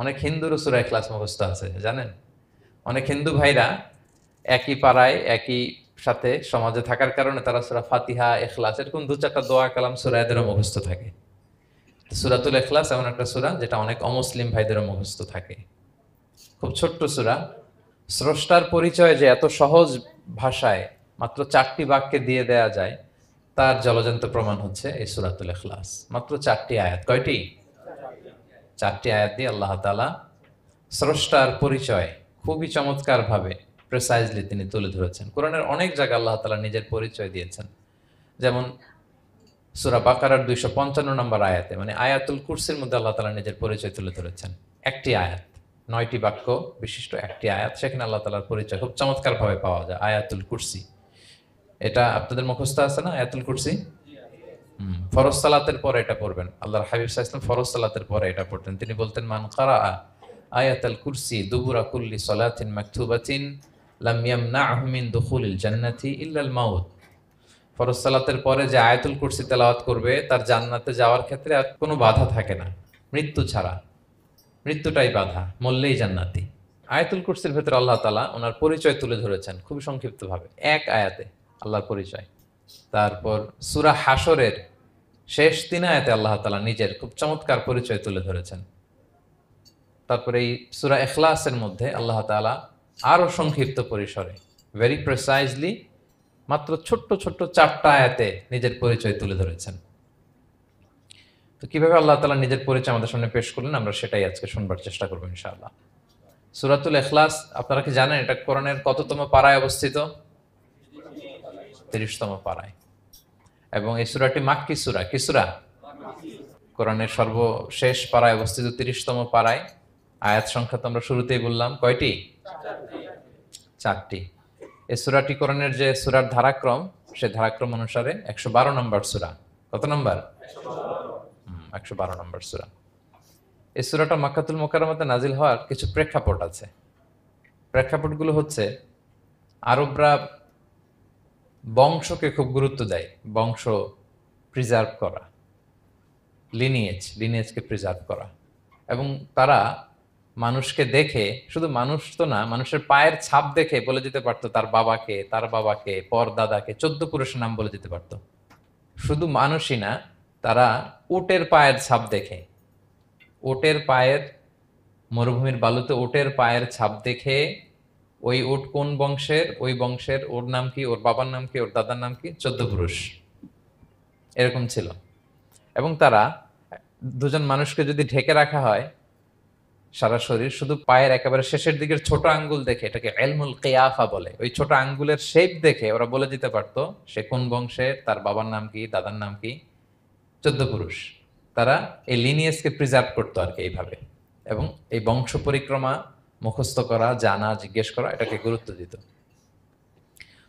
অনেক হিন্দুরও সূরা ইখলাস মুখস্থ আছে, জানেন? অনেক হিন্দু ভাইরা একই পাড়ায় একই সাথে সমাজে থাকার কারণে তারা সূরা ফাতিহা, ইখলাস এরকম ২-৪টা দোয়া কালাম সূরা এদেরও মুখস্থ থাকে। সূরাতুল ইখলাস এমন একটা সূরা যেটা অনেক অমুসলিম ভাইদেরও মুখস্থ থাকে। খুব ছোট্ট সূরা। স্রষ্টার পরিচয় যে এত সহজ ভাষায় মাত্র ৪টি বাক্যে দিয়ে দেয়া যায়, তার জলজ্যান্ত প্রমাণ হচ্ছে এই সূরাতুল ইখলাস। মাত্র ৪টি আয়াত। কয়টি? ৪টি আয়াত দিয়ে আল্লাহ তাআলা স্রষ্টার পরিচয় খুবই চমৎকারভাবে প্রিসাইজলি তিনি তুলে ধরেছেন। কোরআনের অনেক জায়গায় আল্লাহ তাআলা নিজের পরিচয় দিয়েছেন। যেমন সূরা বাকারার ২৫৫ নম্বর আয়াতে, মানে আয়াতুল কুরসির মধ্যে আল্লাহ তাআলা নিজের পরিচয় তুলে ধরেছেন। একটি আয়াত, ৯টি বাক্য বিশিষ্ট একটি আয়াত, সেখানে আল্লাহ তাআলার পরিচয় খুব চমৎকারভাবে পাওয়া যায়। আয়াতুল কুরসি, এটা আপনাদের মুখস্থ আছে না? আয়াতুল কুরসি ফরজ সালাতের পরে এটা পড়বেন। আল্লাহর হাবিব সাল্লাল্লাহু আলাইহি ওয়াসাল্লাম ফরজ সালাতের পরে এটা পড়তেন। তিনি বলতেন, মান কারাআ আয়াতাল কুরসি দুবুরা কুল্লি সালাতিন মাকতুবাতিন লাম ইয়ামনাহু মিন দুখুলিল জান্নাতি ইল্লাল মাউত। ফরজ সালাতের পরে যে আয়াতুল কুরসি তেলাওয়াত করবে তার জান্নাতে যাওয়ার ক্ষেত্রে আর কোনো বাধা থাকে না, মৃত্যু ছাড়া। মৃত্যুটাই বাধা, মরলেই জান্নাতি। আয়াতুল কুরসির ভেতরে আল্লাহ তাআলা ওনার পরিচয় তুলে ধরেছেন খুবই সংক্ষিপ্তভাবে, এক আয়াতে আল্লাহর পরিচয়। তারপর সূরা হাশরের শেষ ৩ আয়াতে আল্লাহ তাআলা নিজের খুব চমৎকার পরিচয় তুলে ধরেছেন। তারপরে এই সূরা ইখলাসের মধ্যে আল্লাহ তাআলা আরো সংক্ষিপ্ত পরিসরে, ভেরি প্রিসাইজলি, মাত্র ছোট্ট ছোট্ট ৪টা আয়াতে নিজের পরিচয় তুলে ধরেছেন। তো কিভাবে আল্লাহ তাআলা নিজের পরিচয় আমাদের সামনে পেশ করলেন, আমরা সেটাই আজকে শুনবার চেষ্টা করবো ইনশাআল্লাহ। সূরাতুল ইখলাস, আপনারা কি জানেন এটা কোরআনের কততম পারায় অবস্থিত? ৩০তম পারায়। এবং এই সূরাটি মাক্কি সূরা। কি সূরা? কোরআনের সর্বশেষ পারায় অবস্থিত ৩০তম পারায়। আয়াত সংখ্যা তো আমরা শুরুতেই বললাম, কয়টি? ৪টি। এই সূরাটি কোরআনের যে সূরার ধারাক্রম, সে ধারাক্রম অনুসারে ১১২ নম্বর সূরা। কত নম্বর? ১১২ নম্বর সূরা। এই সূরাটা মক্কাতুল মুকাররমাতে নাজিল হওয়ার কিছু প্রেক্ষাপট আছে। প্রেক্ষাপটগুলো হচ্ছে, আরবরা বংশকে খুব গুরুত্ব দেয়, বংশ প্রিজার্ভ করা, লিনিয়েজকে প্রিজার্ভ করা। এবং তারা মানুষকে দেখে, শুধু মানুষ তো না, মানুষের পায়ের ছাপ দেখে বলে দিতে পারতো তার বাবাকে, তার বাবাকে, পর দাদাকে, ১৪ পুরুষের নাম বলে দিতে পারতো। শুধু মানুষই না, তারা উটের পায়ের ছাপ দেখে, উটের পায়ের, মরুভূমির বালুতে উটের পায়ের ছাপ দেখে ওই উট কোন বংশের, ওই বংশের ওর নাম কি, ওর বাবার নাম কি, ওর দাদার নাম কি, ১৪ পুরুষ এরকম ছিল। এবং তারা দুজন মানুষকে যদি ঢেকে রাখা হয় সারা শরীর, শুধু পায়ের একেবারে শেষের দিকের ছোট আঙ্গুল দেখে, এটাকে ইলমুল কিয়াফা বলে, ওই ছোট আঙ্গুলের শেপ দেখে ওরা বলে দিতে পারতো সে কোন বংশের, তার বাবার নাম কি, দাদার নাম কি, ১৪ পুরুষ। তারা এই লিনিয়েজকে প্রিজার্ভ করতো আর কি এইভাবে। এবং এই বংশ পরিক্রমা মুখস্থ করা, জানা, জিজ্ঞেস করা, এটাকে গুরুত্ব দিত।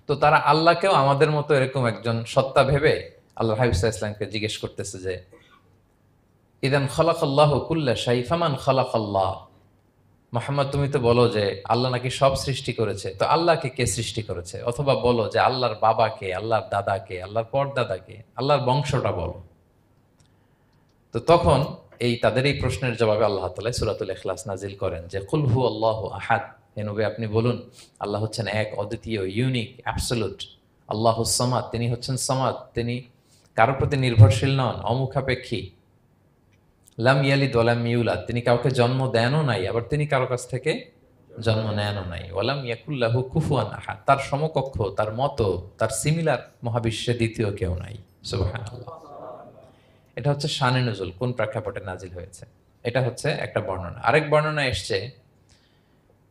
তো তারা আল্লাহকেও আমাদের মতো এরকম একজন সত্তা ভেবে আল্লাহ হাবিব সাল্লাল্লাহু আলাইহি ওয়াসাল্লামকে জিজ্ঞেস করতেছে যে, ইদান খালাকাল্লাহু কুল্লা শাই ফামান খালাকাল্লাহ। মুহাম্মদ, তুমি তো বলো যে আল্লাহ নাকি সব সৃষ্টি করেছে, তো আল্লাহকে কে সৃষ্টি করেছে? অথবা বলো যে আল্লাহর বাবাকে, আল্লাহর দাদাকে, আল্লাহর পরদাদাকে, আল্লাহর বংশটা বলো। তো তখন তাদের এই প্রশ্নের জবাবে আল্লাহ তাআলা সূরাতুল ইখলাস নাজিল করেন যে, কুল হু আল্লাহু আহাদ, হে নবী আপনি বলুন আল্লাহ হচ্ছেন এক, অদ্বিতীয়, ইউনিক, অ্যাবসলিউট। আল্লাহুস সামাদ, তিনি হচ্ছেন সামাদ, তিনি কারোর প্রতি নির্ভরশীল নন, অমুখাপেক্ষী। লাম ইয়ালিদ ওয়া লাম ইউলাদ, তিনি কাউকে জন্ম দেনও নাই, আবার তিনি কারো কাছ থেকে জন্ম নেনও নাই। ওয়া লাম ইয়াকুল লাহু কুফুয়ান আহাদ, তার সমকক্ষ, তার মতো, তার সিমিলার মহাবিশ্বে দ্বিতীয় কেউ নাই। সুবহানাল্লাহ। এটা হচ্ছে শানে নুজুল, কোন প্রেক্ষাপটে নাজিল হয়েছে, এটা হচ্ছে একটা বর্ণনা। আরেক বর্ণনা এসছে,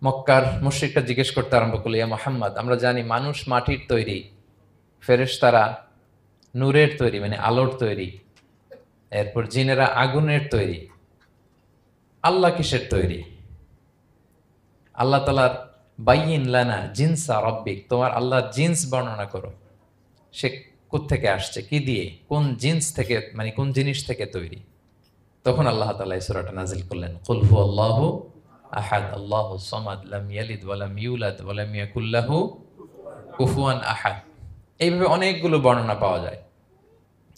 মক্কার মুশরিকরা জিজ্ঞেস করতে আরম্ভ করলো, ইয়া মুহাম্মদ, আমরা জানি মানুষ মাটির তৈরি, ফেরেশতারা নূরের তৈরি, মানে আলোর তৈরি, এরপর জিনেরা আগুনের তৈরি, আল্লাহ কিসের তৈরি? আল্লাহ তাআলার বাইয়িন লানা জিনসা রাব্বিক, তোমার আল্লাহর জিন্স বর্ণনা করো, সে কোত্থেকে আসছে, কি দিয়ে, কোন জিন্স থেকে, মানে কোন জিনিস থেকে তৈরি? তখন আল্লাহ তাআলা এই সূরাটা নাজিল করলেন, কুল হু আল্লাহু আহাদ আল্লাহুস সামাদ লাম ইয়ালিদ ওয়া লাম ইউলাদ ওয়া লাম ইয়াকুল লাহু কুফুয়ান আহাদ। এইভাবে অনেকগুলো বর্ণনা পাওয়া যায়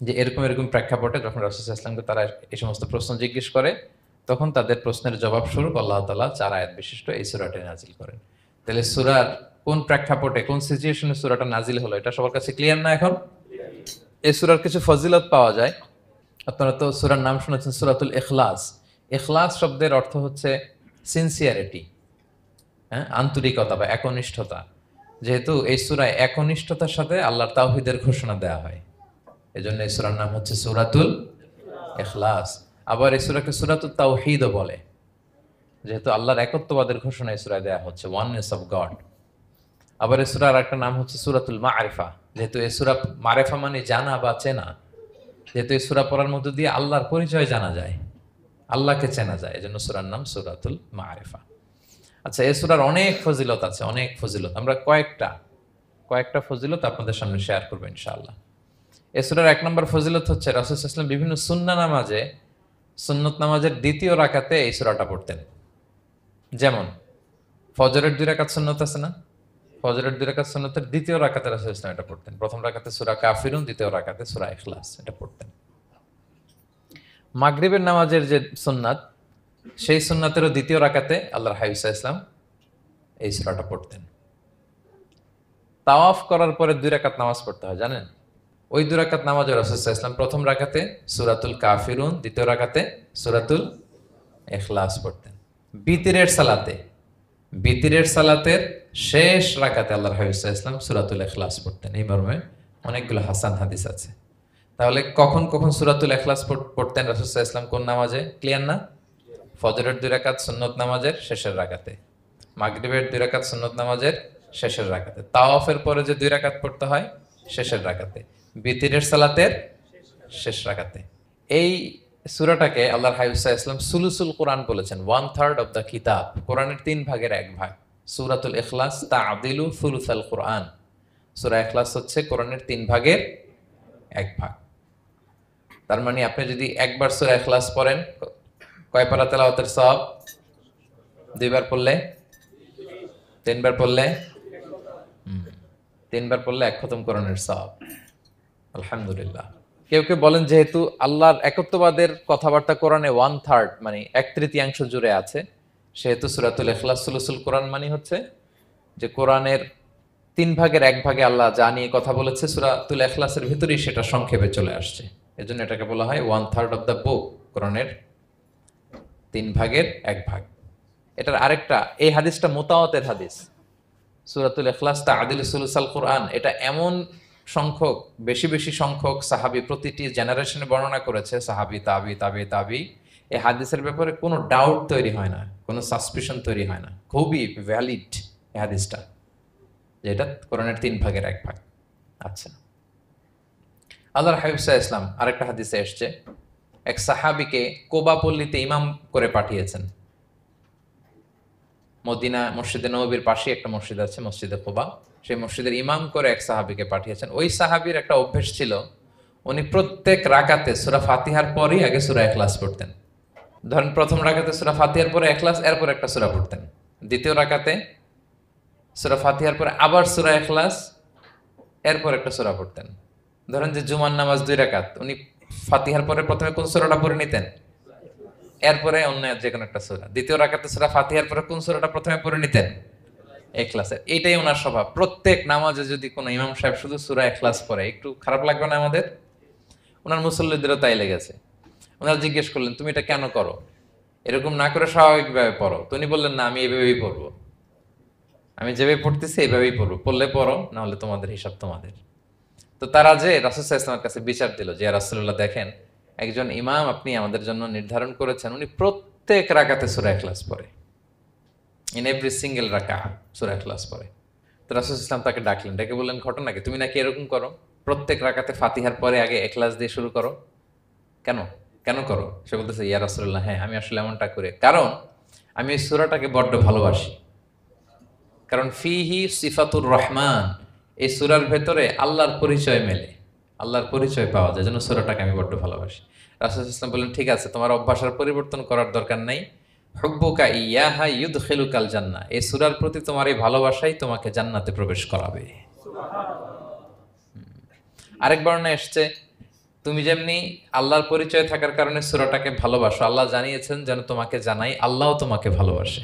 যে এরকম এরকম প্রেক্ষাপটে যখন রাসূল সাল্লাল্লাহু আলাইহি ওয়াসাল্লামকে তারা এই সমস্ত প্রশ্ন জিজ্ঞেস করে, তখন তাদের প্রশ্নের জবাব স্বরূপ আল্লাহ তাআলা 4 আয়াত বিশিষ্ট এই সূরাটি নাজিল করেন। তাহলে সূরার কোন প্রেক্ষাপটে কোন সিচুয়েশনে সূরাটা নাজিল হলো এটা সবার কাছে ক্লিয়ার না এখন? এই সূরার কিছু ফজিলত পাওয়া যায়। আপনারা তো সূরার নাম শুনেছেন সূরাতুল ইখলাস। ইখলাস শব্দের অর্থ হচ্ছে সিনসিয়ারিটি, হ্যাঁ, আন্তরিকতা বা একনিষ্ঠতা। যেহেতু এই সূরায় একনিষ্ঠতার সাথে আল্লাহর তাওহীদের ঘোষণা দেওয়া হয়, এজন্য এই সূরার নাম হচ্ছে সূরাতুল ইখলাস। আবার এই সূরাকে সূরাতুত তাওহীদও বলে, যেহেতু আল্লাহর একত্ববাদের ঘোষণা এই সূরায় দেওয়া হচ্ছে, ওয়াননেস অফ গড। আবার এই সূরার একটা নাম হচ্ছে সূরাতুল মারিফা, যেহেতু এই সূরা মারিফা মানে জানা বা চেনা, যেহেতু এই সূরা পড়ার মধ্য দিয়ে আল্লাহর পরিচয় জানা যায়, আল্লাহকে চেনা যায়, এজন্য সূরার নাম সূরাতুল মারিফা। আচ্ছা, এই সূরার অনেক ফজিলত আছে, অনেক ফজিলত। আমরা কয়েকটা ফজিলত আপনাদের সামনে শেয়ার করবো ইনশাআল্লাহ। এই সূরার 1 নম্বর ফজিলত হচ্ছে রাসূল সাল্লাল্লাহু আলাইহি ওয়াসাল্লাম বিভিন্ন সুন্নাহ নামাজে, সুন্নত নামাজের দ্বিতীয় রাকাতে এই সূরাটা পড়তেন। যেমন ফজরের 2 রাকাত সুন্নত আছে না, ফজরের 2 রাকাত সুন্নতের দ্বিতীয় রাকাতে রাসূল সাল্লাল্লাহু আলাইহি ওয়াসাল্লাম এটা পড়তেন। প্রথম রাকাতে সূরা কাফিরুন, দ্বিতীয় রাকাতে সূরা ইখলাস এটা পড়তেন। মাগরিবের নামাজের যে সুন্নাত, সেই সুন্নাতেরও দ্বিতীয় রাকাতে আল্লাহর হাবিব সাল্লাল্লাহু আলাইহি ওয়াসাল্লাম এই সূরাটা পড়তেন। তাওয়াফ করার পরে 2 রাকাত নামাজ পড়তে হয়, জানেন? ওই 2 রাকাত নামাজে রাসূল সাল্লাল্লাহু আলাইহি ওয়াসাল্লাম প্রথম রাকাতে সূরাতুল কাফিরুন, দ্বিতীয় রাকাতে সূরাতুল ইখলাস পড়তেন। বিতিরের সালাতের শেষ রাকাতে আল্লাহর হাবিব সাল্লাল্লাহু আলাইহি ওয়াসাল্লাম সূরাতুল ইখলাস পড়তেন। এই মর্মে অনেকগুলো হাসান হাদিস আছে। তাহলে কখন কখন সূরাতুল ইখলাস পড়তেন রাসূল সাল্লাল্লাহু আলাইহি ওয়াসাল্লাম, কোন নামাজে? ক্লিয়ার না? ফজরের 2 রাকাত সুন্নত নামাজের শেষের রাকাতে, মাগরিবের 2 রাকাত সুন্নত নামাজের শেষের রাকাতে, তাওয়াফের পরে যে 2 রাকাত পড়তে হয় শেষের রাকাতে, বিতিরের সালাতের শেষ রাকাতে। এই সূরাটাকে আল্লাহর হাবিব সাল্লাল্লাহু আলাইহি ওয়াসাল্লাম সুলুসুল কোরআন বলেছেন, 1/3 অফ দ্য কিতাব, কোরআনের 3 ভাগের 1 ভাগ। সূরাতুল ইখলাস তা'দিলু সুলুসাল কোরআন, সূরা ইখলাস হচ্ছে কোরআনের 3 ভাগের 1 ভাগ। তার মানে আপনি যদি একবার সূরা ইখলাস পড়েন, কয় পারা তেলাওয়াতের সওয়াব? 2 বার পড়লে, 3 বার পড়লে, 3 বার পড়লে 1 খতম কোরআনের সওয়াব। আলহামদুলিল্লাহ। কেউ কেউ বলেন যেহেতু আল্লাহর একত্ববাদের কথাবার্তা কোরআনে 1/3 মানে 1/3 জুড়ে আছে, সেহেতু সূরাতুল ইখলাস সুলুসুল কোরআন মানে হচ্ছে যে কোরআনের 3 ভাগের 1 ভাগে আল্লাহ যা নিয়ে কথা বলেছে সূরাতুল ইখলাসের ভিতরেই সেটা সংক্ষেপে চলে আসছে, এজন্য এটাকে বলা হয় 1/3 অফ দ্য বুক, কোরআনের 3 ভাগের 1 ভাগ। এটার আরেকটা, এই হাদিসটা মুতাওয়াতির হাদিস, সূরাতুল ইখলাস তা'দিলু সুলুসাল কোরআন, এটা এমন সংখ্যক, বেশি বেশি সংখ্যক সাহাবী প্রতিটি জেনারেশনে বর্ণনা করেছে, সাহাবী, তাবি, এই হাদিসের ব্যাপারে কোনো ডাউট তৈরি হয় না, কোনো সাসপিশন তৈরি হয় না, খুবই ভ্যালিড এই হাদিসটা, যেটা কোরআনের 3 ভাগের 1 ভাগ। আচ্ছা, আল্লাহর হাবিব সাল্লাল্লাহু আলাইহি ওয়াসাল্লাম আরেকটা হাদিসে এসেছে, এক সাহাবীকে কোবা পল্লীতে ইমাম করে পাঠিয়েছেন। মদিনা মসজিদে নববীর পাশে একটা মসজিদ আছে, মসজিদে কোবা, সেই মসজিদের ইমাম করে এক সাহাবীকে পাঠিয়েছেন। ওই সাহাবীর একটা অভ্যেস ছিল, উনি প্রত্যেক রাকাতে সূরা ফাতিহার পরেই আগে সূরা ইখলাস পড়তেন। ধরেন প্রথম রাকাতে সূরা ফাতিহার পরে ইখলাস, এরপর একটা সূরা পড়তেন। দ্বিতীয় রাকাতে সূরা ফাতিহার পরে আবার সূরা ইখলাস, এরপর একটা সূরা পড়তেন। ধরেন যে জুমার নামাজ 2 রাকাত, উনি ফাতিহার পরে প্রথমে কোন সূরাটা পড়ে নিতেন, এরপরে অন্য যে কোনো একটা সূরা। দ্বিতীয় রাকাতে সূরা ফাতিহার পরে কোন সূরাটা প্রথমে পড়ে নিতেন? ইখলাসের। এইটাই ওনার স্বভাব। প্রত্যেক নামাজে যদি কোনো ইমাম সাহেব শুধু সূরা ইখলাস পড়ে, একটু খারাপ লাগবে না আমাদের? ওনার মুসল্লিদেরও তাই লেগেছে। ওনারা জিজ্ঞেস করলেন, তুমি এটা কেন করো? এরকম না করে স্বাভাবিকভাবে পড়ো। তো উনি বললেন, না, আমি এইভাবেই পড়বো, আমি যেভাবে পড়তেছি এইভাবেই পড়বো, পড়লে পড়ো, না হলে তোমাদের হিসাব তোমাদের। তো তারা যে রাসূল সাল্লাল্লাহু আলাইহি ওয়াসাল্লামের কাছে বিচার দিল যে, ইয়া রাসূলুল্লাহ, দেখেন একজন ইমাম আপনি আমাদের জন্য নির্ধারণ করেছেন, উনি প্রত্যেক রাকাতে সূরা ইখলাস পড়ে, ইন এভরি সিঙ্গেল রাকা সূরা ইখলাস পড়ে। তো রাসূল সাল্লাল্লাহু আলাইহি ওয়াসাল্লাম তাকে ডাকলেন, ডেকে বললেন, ঘটনা কি? তুমি নাকি এরকম করো, প্রত্যেক রাকাতে ফাতিহার পরে আগে ইখলাস দিয়ে শুরু করো, কেন কেন করো? সে বলতেছে, ইয়া রাসূলুল্লাহ, হ্যাঁ আমি আসলে এমনটা করি, কারণ আমি এই সূরাটাকে বড্ড ভালোবাসি, কারণ ফিহি সিফাতুর রহমান, এই সূরার ভেতরে আল্লাহর পরিচয় মেলে, আল্লাহর পরিচয় পাওয়া যায়, যেন সূরাটাকে আমি বড্ড ভালোবাসি। রাসূল সাল্লাল্লাহু আলাইহি ওয়াসাল্লাম বললেন, ঠিক আছে, তোমার অভ্যাসের পরিবর্তন করার দরকার নাই, হুব্বুকা ইয়াহা ইউদখিলুকাল জান্নাহ, এই সূরার প্রতি তোমার এই ভালোবাসাই তোমাকে জান্নাতে প্রবেশ করাবে। সুবহানাল্লাহ। আরেক বর্ণনায় এসেছে, তুমি যেমনি আল্লাহর পরিচয় থাকার কারণে সূরাটাকে ভালোবাসো, আল্লাহ জানিয়েছেন যেন তোমাকে জানাই আল্লাহও তোমাকে ভালোবাসে।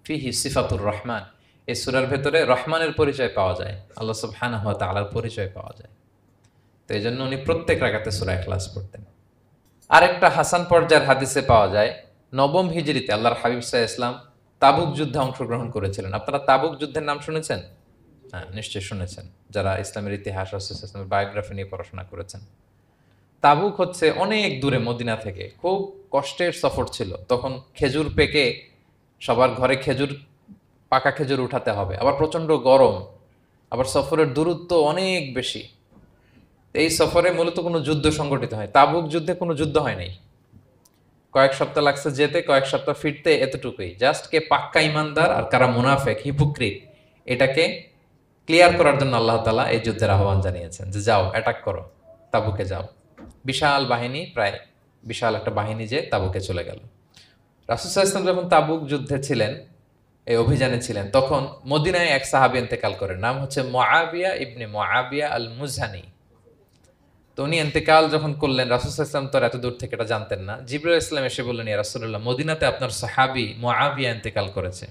ফিহি সিফাতুর রহমান, এই সূরার ভেতরে রহমানের পরিচয় পাওয়া যায়, আল্লাহ সুবহানাহু ওয়া তাআলার পরিচয় পাওয়া যায়। তো এই জন্য উনি প্রত্যেক রাকাতে সূরা ইখলাস পড়তেন। আরেকটা হাসান পর্যায়ের হাদিসে পাওয়া যায়, নবম হিজরিতে আল্লাহর হাবিব সাল্লাল্লাহু আলাইহি ওয়াসাল্লাম তাবুক যুদ্ধে অংশগ্রহণ করেছিলেন। আপনারা তাবুক যুদ্ধের নাম শুনেছেন? হ্যাঁ, নিশ্চয়ই শুনেছেন, যারা ইসলামের ইতিহাস, রাসূল সাল্লাল্লাহু আলাইহি ওয়াসাল্লামের বায়োগ্রাফি নিয়ে পড়াশোনা করেছেন। তাবুক হচ্ছে অনেক দূরে মদিনা থেকে, খুব কষ্টের সফর ছিল। তখন খেজুর পেকে সবার ঘরে খেজুর, পাকা খেজুর উঠাতে হবে, আবার প্রচণ্ড গরম, আবার সফরের দূরত্ব অনেক বেশি। এই সফরে মূলত কোনো যুদ্ধ সংগঠিত হয়, তাবুক যুদ্ধে কোনো যুদ্ধ হয় নাই। কয়েক সপ্তাহ লাগছে যেতে, কয়েক সপ্তাহ ফিরতে, এতটুকুই। জাস্ট কে পাক্কা ইমানদার আর কারা মুনাফেক, হিপোক্রিট, এটাকে ক্লিয়ার করার জন্য আল্লাহ তাআলা এই যুদ্ধের আহ্বান জানিয়েছেন যে যাও, অ্যাটাক করো, তাবুকে যাও। বিশাল বাহিনী, প্রায় বিশাল একটা বাহিনী যে তাবুকে চলে গেল। রাসূল সাল্লাল্লাহু আলাইহি ওয়াসাল্লাম যখন তাবুক যুদ্ধে ছিলেন, এই অভিযানে ছিলেন, তখন মদিনায় এক সাহাবী ইন্তেকাল করেন, নাম হচ্ছে মুআবিয়া ইবনে মুআবিয়া আল মুজহানি। তো উনি ইন্তেকাল যখন করলেন, রাসূল সাল্লাল্লাহু আলাইহি ওয়াসাল্লাম তো এত দূর থেকে এটা জানতেন না। জিবরাইল ইসলাম এসে বললেন, ইয়া রাসূলুল্লাহ, মদিনাতে আপনার সাহাবী মুআবিয়া ইন্তেকাল করেছে।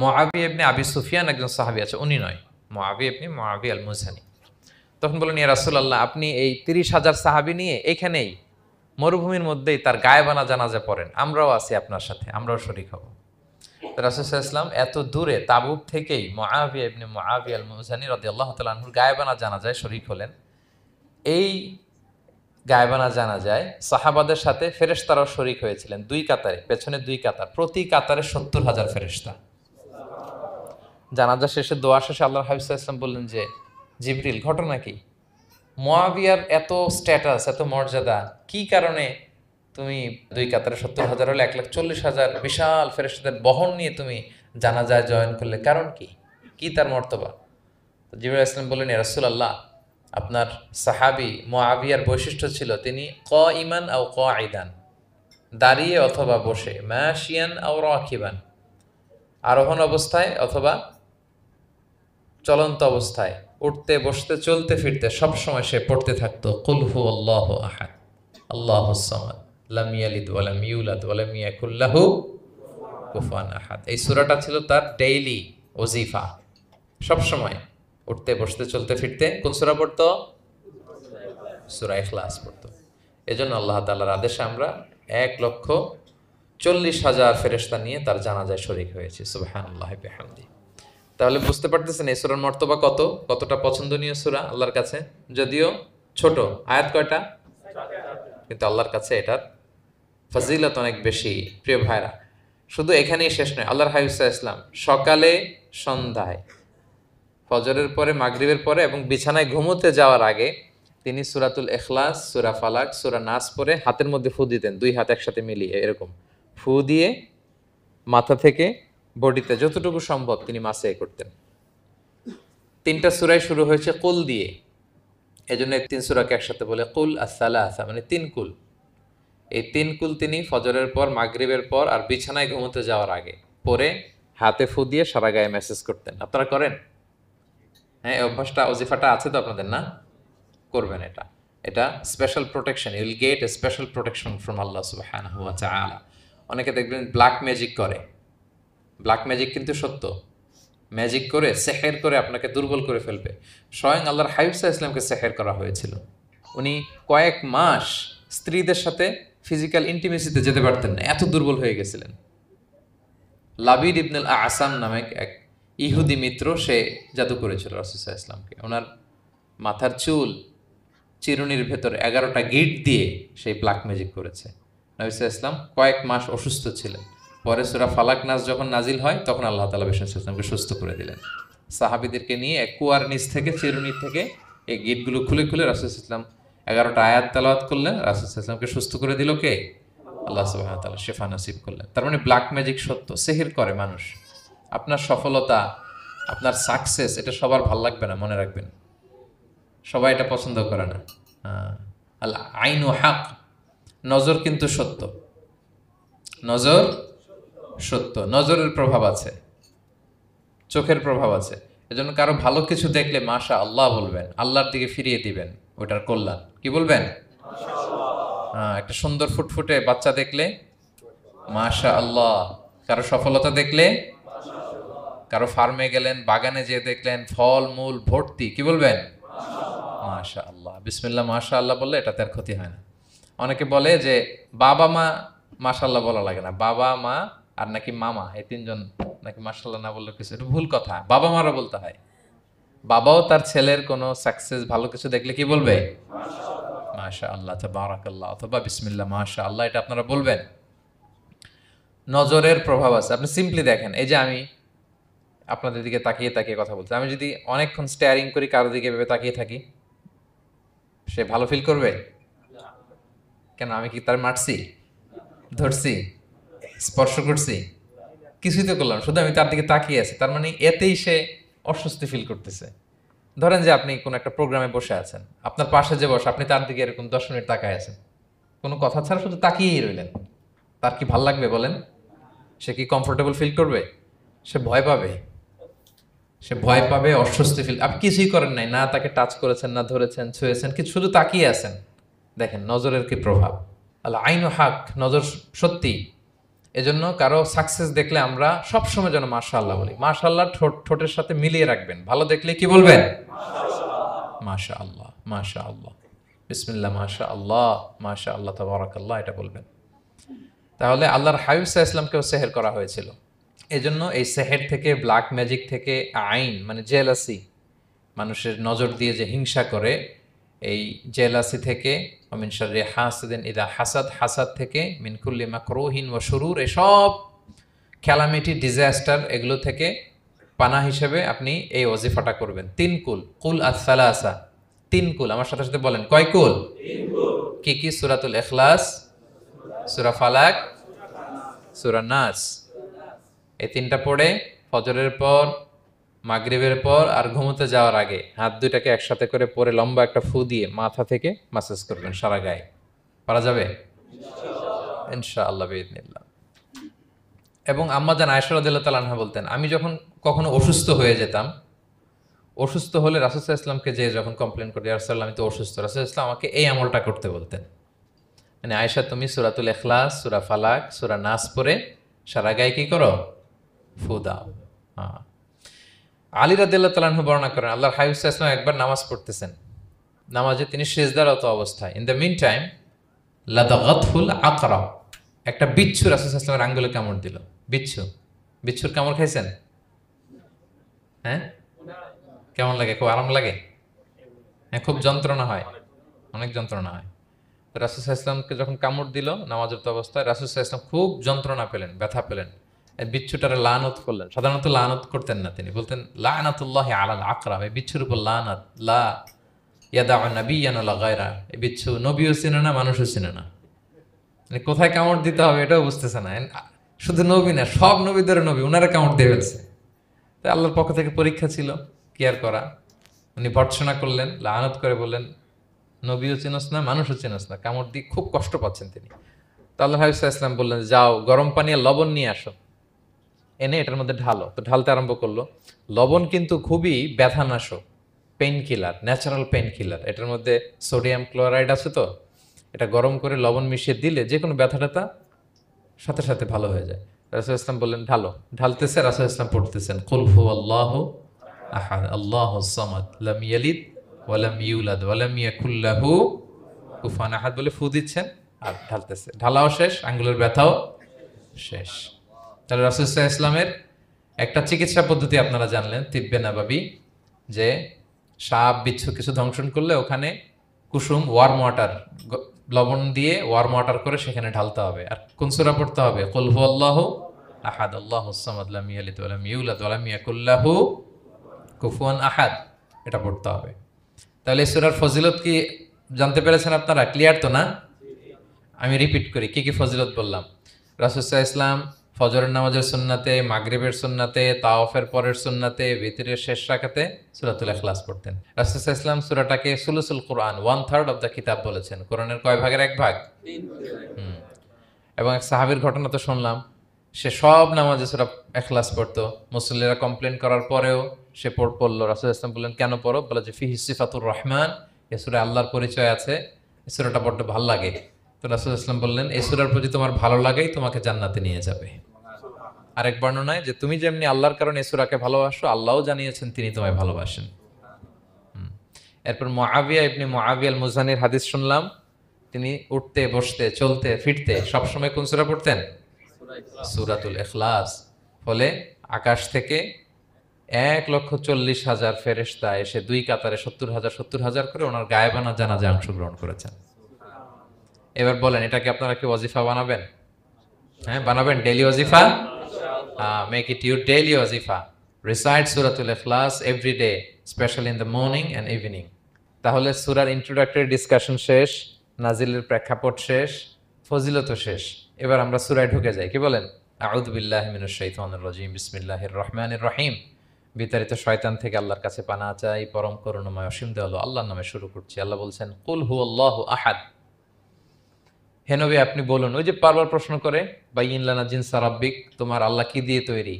মুআবিয়া ইবনে আবি সুফিয়ান একজন সাহাবী আছে, উনি নয়, মুআবিয়া ইবনে মুআবিয়া আল মুজহানি। তখন বললেন, ইয়া রাসূলুল্লাহ, আপনি এই ৩০,০০০ সাহাবী নিয়ে এখানেই মরুভূমির মধ্যেই তার গায়েবানা জানাজা পড়েন, আমরাও আছি আপনার সাথে, আমরাও শরীক হব। রাসূল সাল্লাল্লাহু আলাইহি ওয়াসাল্লাম এত দূরে তাবুক থেকেই মুআবিয়া ইবনে মুআবিয়া আল মুজহানি রাদিয়াল্লাহু তাআলা আনহুর গায়েবানা জানাজায় শরীক হলেন। এই গায়েবানা জানাজায় সাহাবাদের সাথে ফেরেশতারাও শরীক হয়েছিলেন, দুই কাতারে, পেছনে দুই কাতার, প্রতি কাতারে ৭০,০০০ ফেরেশতা। জানাজা শেষে, দোয়া শেষে আল্লাহর হাবিব সাল্লাল্লাহু আলাইহি ওয়াসাল্লাম বললেন যে, জিবরিল, ঘটনা কি? মুআবিয়ার এত স্ট্যাটাস, এত মর্যাদা, কি কারণে তুমি দুই কাতারে ৭০,০০০ হলে ১,৪০,০০০ বিশাল ফেরেশতাদের বহন নিয়ে তুমি জানাজায় জয়েন করলে, কারণ কি? কি তার মর্তবা? তো জিবরাইল আলাইহিস সালাম বললেন, ইয়া রাসূলুল্লাহ, আপনার সাহাবী মুআবিয়ার বৈশিষ্ট্য ছিল তিনি কাইমান আও কাঈদান, দাঁড়িয়ে অথবা বসে, মাশিয়ান আও রাকিবান, আরোহণ অবস্থায় অথবা চলন্ত অবস্থায়, উঠতে বসতে চলতে ফিরতে সবসময় সে পড়তে থাকতো কুল হুয়াল্লাহু আহাদ আল্লাহুস সামাদ লাম ইয়ালিদ ওয়া লাম ইউলাদ ওয়া লাম ইয়াকুল লাহু কুফুয়ান আহাদ। এই সূরাটা ছিল তার ডেইলি ওজিফা, সবসময় উঠতে বসতে চলতে ফিরতে কোন সূরা পড়তো? সূরা ইখলাস পড়তো। এজন্য আল্লাহ তাআলার আদেশে আমরা ১,৪০,০০০ ফেরেশতা নিয়ে তার জানাজায় শরীক হয়েছি। সুবহানাল্লাহি ওয়া বিহামদিহি। তাহলে বুঝতে পারতেছেন এই সূরার মর্তবা কতটা পছন্দনীয় সূরা আল্লাহর কাছে। যদিও ছোট, আয়াত কয়টা? কিন্তু আল্লাহর কাছে এটার ফজিলত অনেক বেশি। প্রিয় ভাইরা, শুধু এখানেই শেষ নয়, আল্লাহর হাবিব সাল্লাল্লাহু আলাইহি ওয়াসাল্লাম সকালে, সন্ধ্যায়, ফজরের পরে, মাগরিবের পরে এবং বিছানায় ঘুমোতে যাওয়ার আগে তিনি সূরাতুল ইখলাস, সূরা ফালাক, সূরা নাস পড়ে হাতের মধ্যে ফু দিতেন, দুই হাত একসাথে মিলিয়ে এরকম ফু দিয়ে মাথা থেকে বডিতে যতটুকু সম্ভব তিনি মাসে করতেন। ৩টা সূরাই শুরু হয়েছে কুল দিয়ে, এজন্য ৩ সূরাকে একসাথে বলে কুল আস-সালাসা, মানে ৩ কুল। এই ৩ কুল তিনি ফজরের পর, মাগরিবের পর আর বিছানায় ঘুমোতে যাওয়ার আগে পরে হাতে ফু দিয়ে সারা গায়ে মেসেজ করতেন। আপনারা করেন? হ্যাঁ, অভ্যাসটা, ওজিফাটা আছে তো আপনাদের, না? করবেন এটা। এটা special protection, you will get a special protection from Allah সুবহানাহু ওয়া তাআলা। অনেকে দেখবেন ব্ল্যাক ম্যাজিক করে, ব্ল্যাক ম্যাজিক কিন্তু সত্য, ম্যাজিক করে, সেহের করে আপনাকে দুর্বল করে ফেলবে। স্বয়ং আল্লাহর হাবিব সাল্লাল্লাহু আলাইহি ওয়াসাল্লামকে সেহের করা হয়েছিল। উনি কয়েক মাস স্ত্রীদের সাথে ফিজিক্যাল ইন্টিমেসিতে যেতে পারতেন না, এত দুর্বল হয়ে গেছিলেন। লাবিদ ইবনুল আসাম নামে এক ইহুদি মিত্র, সে জাদু করেছিল রাসূল সাল্লাল্লাহু আলাইহি ওয়াসাল্লামকে। ওনার মাথার চুল, চিরুনির ভেতর 11টা গিট দিয়ে সেই ব্ল্যাক ম্যাজিক করেছে। নবী সাল্লাল্লাহু আলাইহি ওয়াসাল্লাম কয়েক মাস অসুস্থ ছিলেন। পরে সূরা ফালাক, নাস যখন নাজিল হয় তখন আল্লাহ তাআলা রাসূল সাল্লাল্লাহু আলাইহি ওয়াসাল্লামকে সুস্থ করে দিলেন। সাহাবীদেরকে নিয়ে এক কুয়ার নিচ থেকে, চিরুনি থেকে এই গিটগুলো খুলে খুলে রাসূল সাল্লাল্লাহু আলাইহি ওয়াসাল্লাম 11টা আয়াত তেলাওয়াত করলেন, রাসূল সাল্লাল্লাহু আলাইহি ওয়াসাল্লামকে সুস্থ করে দিল কে? আল্লাহ সুবহানাহু ওয়া তাআলা শিফা নসিব করলেন। তার মানে ব্ল্যাক ম্যাজিক সত্য, সেহের করে মানুষ। আপনার সফলতা, আপনার সাকসেস, এটা সবার ভাল লাগবে না, মনে রাখবেন। সবাই এটা পছন্দ করে না। আল আইনু হক, নজর কিন্তু সত্য, নজর সত্য, নজরের প্রভাব আছে, চোখের প্রভাব আছে। এজন্য কারো ভালো কিছু দেখলে মাশা আল্লাহ বলবেন, আল্লাহর দিকে ফিরিয়ে দিবেন ওটার কল্যাণ। কি বলবেন? একটা সুন্দর ফুটফুটে বাচ্চা দেখলে মাশা আল্লাহ। কারো সফলতা দেখলে, কারো ফার্মে গেলেন, বাগানে যেয়ে দেখলেন ফল মূল ভর্তি, কি বলবেন? মাশা আল্লাহ। বিসমিল্লাহ মাশা আল্লাহ বললে এটাতে আর ক্ষতি হয় না। অনেকে বলে যে বাবা মা মাশাল্লাহ বলা লাগে না, বাবা মা আর নাকি মামা, এই তিনজন নাকি মাশাল্লাহ না বললে কিছু, এটা ভুল কথা। বাবা মারা বলতে হয়। বাবাও তার ছেলের কোনো সাকসেস ভালো কিছু দেখলে কি বলবে? মাশা আল্লাহ তাবারাকাল্লাহ অথবা বিসমিল্লাহ মাশা আল্লাহ, এটা আপনারা বলবেন। নজরের প্রভাব আছে। আপনি সিম্পলি দেখেন, এই যে আমি আপনাদের দিকে তাকিয়ে তাকিয়ে কথা বলছি, আমি যদি অনেকক্ষণ স্টেয়ারিং করি কারো দিকে ভেবে তাকিয়ে থাকি, সে ভালো ফিল করবে? কেন, আমি কি তার মারছি, ধরছি, স্পর্শ করছি? কিছুই তো করলাম, শুধু আমি তার দিকে তাকিয়ে আছি, তার মানে এতেই সে অস্বস্তি ফিল করতেছে। ধরেন যে আপনি কোন একটা প্রোগ্রামে বসে আছেন, আপনার পাশে যে বসে, আপনি তার দিকে এরকম 10 মিনিট তাকায় আছেন, কোনো কথা ছাড়া শুধু তাকিয়েই রইলেন, তার কি ভাল লাগবে বলেন? সে কি কমফোর্টেবল ফিল করবে? সে ভয় পাবে, সে ভয় পাবে, অস্বস্তি ফিল। আপনি কিছুই করেন নাই, না তাকে টাচ করেছেন, না ধরেছেন, ছুঁয়েছেন, কিছু, শুধু তাকিয়ে আছেন। দেখেন নজরের কি প্রভাব। আল্লাহ আইনু হাক, নজর সত্যি। এজন্য কারো সাকসেস দেখলে আমরা সবসময় যেন মাশাআল্লাহ বলি। মাশাআল্লাহ ঠোঁটের সাথে মিলিয়ে রাখবেন। ভালো দেখলে কি বলবেন? মাশাআল্লাহ, মাশাআল্লাহ, বিসমিল্লাহ মাশাআল্লাহ, মাশাআল্লাহ তাবারাকাল্লাহ, এটা বলবেন। তাহলে আল্লাহর হাবিব সাল্লাল্লাহু আলাইহি ওয়াসাল্লামকেও সেহের করা হয়েছিল। এজন্য এই সেহের থেকে, ব্ল্যাক ম্যাজিক থেকে, আইন মানে জেলাসি, মানুষের নজর দিয়ে যে হিংসা করে, এই জেলাসি থেকে, মিন শাররি হাসিদিন ইযা হাসাদ, হাসাদ থেকে, মিন কুল্লি মাকরুহিন ওয়া শুরুর, এসব ক্যালামিটি, ডিজাস্টার, এগুলো থেকে পানা হিসেবে আপনি এই ওয়াজিফাটা করবেন। 3 কুল, কুল আস-সালাসা, 3 কুল। আমার সাথে সাথে বলেন কয় কুল? 3 কুল। কি কি? সূরাতুল ইখলাস, সূরা ফালাক, সূরা নাস। এই 3টা পড়ে ফজরের পর, মাগরিবের পর আর ঘুমোতে যাওয়ার আগে হাত দুইটাকে একসাথে করে পরে লম্বা একটা ফু দিয়ে মাথা থেকে মাসাজ করবেন সারা গায়ে। পারা যাবে ইনশাআল্লাহ বিইذনিল্লাহ। এবং আম্মা জান আয়েশা রাদিয়াল্লাহু তাআলা আনহা বলতেন, আমি যখন কখনো অসুস্থ হয়ে যেতাম, অসুস্থ হলে রাসূল সাল্লাল্লাহু আলাইহি ওয়াসাল্লামকে যে যখন কমপ্লেইন করতে, ইয়া রাসূলুল্লাহ আমি তো অসুস্থ, রাসূল সাল্লাল্লাহু আলাইহি ওয়াসাল্লাম আমাকে এই আমলটা করতে বলতেন। মানে আয়েশা, তুমি সূরাতুল ইখলাস, সূরা ফালাক, সূরা নাস পড়ে সারা গায়ে কি করো? ফু দাও। হ্যাঁ। আলী রাদিয়াল্লাহু তাআলা আনহু বর্ণনা করেন, আল্লাহর হাবিব সাল্লাল্লাহু আলাইহি ওয়াসাল্লাম একবার নামাজ পড়তেছেন, নামাজে তিনি সিজদারত অবস্থায়, ইন দ্য মিন টাইম লাদাগাতহুল আকরা, একটা বিচ্ছু রাসূল সাল্লাল্লাহু আলাইহি ওয়াসাল্লামের আঙ্গুলে কামড় দিল। বিচ্ছু, বিচ্ছুর কামড় খাইছেন? হ্যাঁ, কেমন লাগে? খুব আরাম লাগে? হ্যাঁ, খুব যন্ত্রণা হয়, অনেক যন্ত্রণা হয়। রাসূল সাল্লাল্লাহু আলাইহি ওয়াসাল্লামকে যখন কামড় দিল নামাজের অবস্থায়, রাসূল সাল্লাল্লাহু আলাইহি ওয়াসাল্লাম খুব যন্ত্রণা পেলেন, ব্যথা পেলেন। এই বিচ্ছুটারে লানত করলেন। সাধারণত লানত করতেন না, তিনি বলতেন লানাতুল্লাহি আলাল আকরা, এই বিচ্ছুর উপর লানাত, লা ইয়াদাউ নাবিয়্যান ওয়ালা গায়রা। এই বিচ্ছু নবীও চিনে না, মানুষও চিনে না, মানে কোথায় কামড় দিতে হবে এটাও বুঝতেছে না। শুধু নবী না, সব নবীদের নবী, উনারা কামড় দিয়ে ফেলছে। তাই আল্লাহর পক্ষ থেকে পরীক্ষা ছিল, কেয়ার করা। উনি ভর্ৎসনা করলেন, লানত করে বললেন, নবীও চিনস না, মানুষও চিনস না, কামড় দিয়ে খুব কষ্ট পাচ্ছেন তিনি। তো আল্লাহ হাবিব সাল্লাল্লাহু আলাইহি ওয়াসাল্লাম বললেন, যাও গরম পানি আর লবণ নিয়ে আসো, এনে এটার মধ্যে ঢালো। তো ঢালতে আরম্ভ করলো। লবণ কিন্তু খুবই ব্যথানাশক, pain killer, natural pain killer. এটার মধ্যে সোডিয়াম ক্লোরাইড আছে, তো এটা গরম করে লবণ মিশিয়ে দিলে যে কোনো ব্যথা ট্যাথা সাথে সাথে ভালো হয়ে যায়। রাসূল ইসলাম বললেন ঢালো। ঢালতেছে, রাসূল ইসলাম পড়তেছেন কুল হুয়াল্লাহু আহাদ আল্লাহুস সামাদ লাম ইয়ালিদ ওয়া লাম ইউলাদ ওয়া লাম ইয়াকুল লাহু কুফুয়ান আহাদ বলে ফু দিচ্ছেন আর ঢালতেছে। ঢালাও শেষ, আঙ্গুলের ব্যথাও শেষ। তাহলে রাসূল সাল্লাল্লাহু আলাইহি ওয়াসাল্লামের একটা চিকিৎসা পদ্ধতি আপনারা জানলেন, তিব্বে নাবাবী, যে সাপ বিচ্ছু কিছু ধ্বংসন করলে ওখানে কুসুম ওয়ার্ম ওয়াটার, লবণ দিয়ে ওয়ার্ম ওয়াটার করে সেখানে ঢালতে হবে। আর কোন সূরা পড়তে হবে? কুল হুয়াল্লাহু আহাদ আল্লাহুস সামাদ লাম ইয়ালিদ ওয়া লাম ইউলাদ ওয়া লাম ইয়াকুল লাহু কুফুয়ান আহাদ, এটা পড়তে হবে। তাহলে এই সূরার ফজিলত কি জানতে পেরেছেন আপনারা? ক্লিয়ার তো না? আমি রিপিট করি কি কি ফজিলত বললাম। রাসূল সাল্লাল্লাহু আলাইহি ওয়াসাল্লাম ফজরের নামাজের সুন্নাতে, মাগরিবের সুন্নাতে, তাওয়াফের পরের সুন্নাতে, ভিতরের শেষ রাকাতে সূরাতুল ইখলাস পড়তেন। রাসূল সাল্লাল্লাহু আলাইহি ওয়াসাল্লাম সূরাটাকে সুলুসুল কোরআন, 1/3 অফ দ্য কিতাব বলেছেন। কোরআনের কয় ভাগের 1 ভাগ? 3 ভাগ। এবং এক সাহাবীর ঘটনা তো শুনলাম, সে সব নামাজে সূরা ইখলাস পড়তো। মুসল্লিরা কমপ্লেন করার পরেও সে পড়লো, রাসূল ইসলাম বললেন কেন পড়ো? বলে যে ফিহি সিফাতুর রহমান, এ সূরায় আল্লাহর পরিচয় আছে, এই সূরাটা বড্ড ভালো লাগে। তো রাসূল ইসলাম বললেন এই সূরার প্রতি তোমার ভালো লাগাই তোমাকে জান্নাতে নিয়ে যাবে। আরেক বর্ণনায় যে তুমি যেমনি আল্লাহর কারণে এই সূরাকে ভালোবাসো, আল্লাহও জানিয়েছেন তিনি তোমায় ভালোবাসেন। এরপর মুআবিয়া ইবনে মুআবিয়া আল মুজানির হাদিস শুনলাম, তিনি উঠতে বসতে চলতে ফিরতে সবসময় কোন সূরা পড়তেন? সূরাতুল ইখলাস। ফলে আকাশ থেকে 1,40,000 ফেরেশতা এসে দুই কাতারে 70,000 করে ওনার গায়েবানা জানাজায় অংশগ্রহণ করেছেন। এবার বলেন এটা কি আপনারা কি ওয়াজিফা বানাবেন? হ্যাঁ বানাবেন, ডেইলি ওয়াজিফা। মেক ইট ইউর ডেইলি ওয়াজিফা। রিসাইট সূরাতুল ইখলাস every day, specially in the morning and evening. তাহলে সূরার ইন্ট্রোডাক্টরি ডিসকাশন শেষ, নাজিলের প্রেক্ষাপট শেষ, ফজিলত শেষ। এবার আমরা সূরায় ঢুকে যাই। কি বলেন? আউযু বিল্লাহি মিনাশ শাইতানির রাজিম, বিসমিল্লাহির রহমানির রহিম। বিতাড়িত শয়তান থেকে আল্লাহর কাছে পানাহ চাই, পরম করুণাময় অসীম দয়ালু আল্লাহর নামে শুরু করছি। আল্লাহ বলছেন কুল হুয়াল্লাহু আহাদ। হে নবী আপনি বলুন, ওই যে বারবার প্রশ্ন করে বাইয়িন লানা জিনসা রাব্বিক, তোমার আল্লাহ কি দিয়ে তৈরি?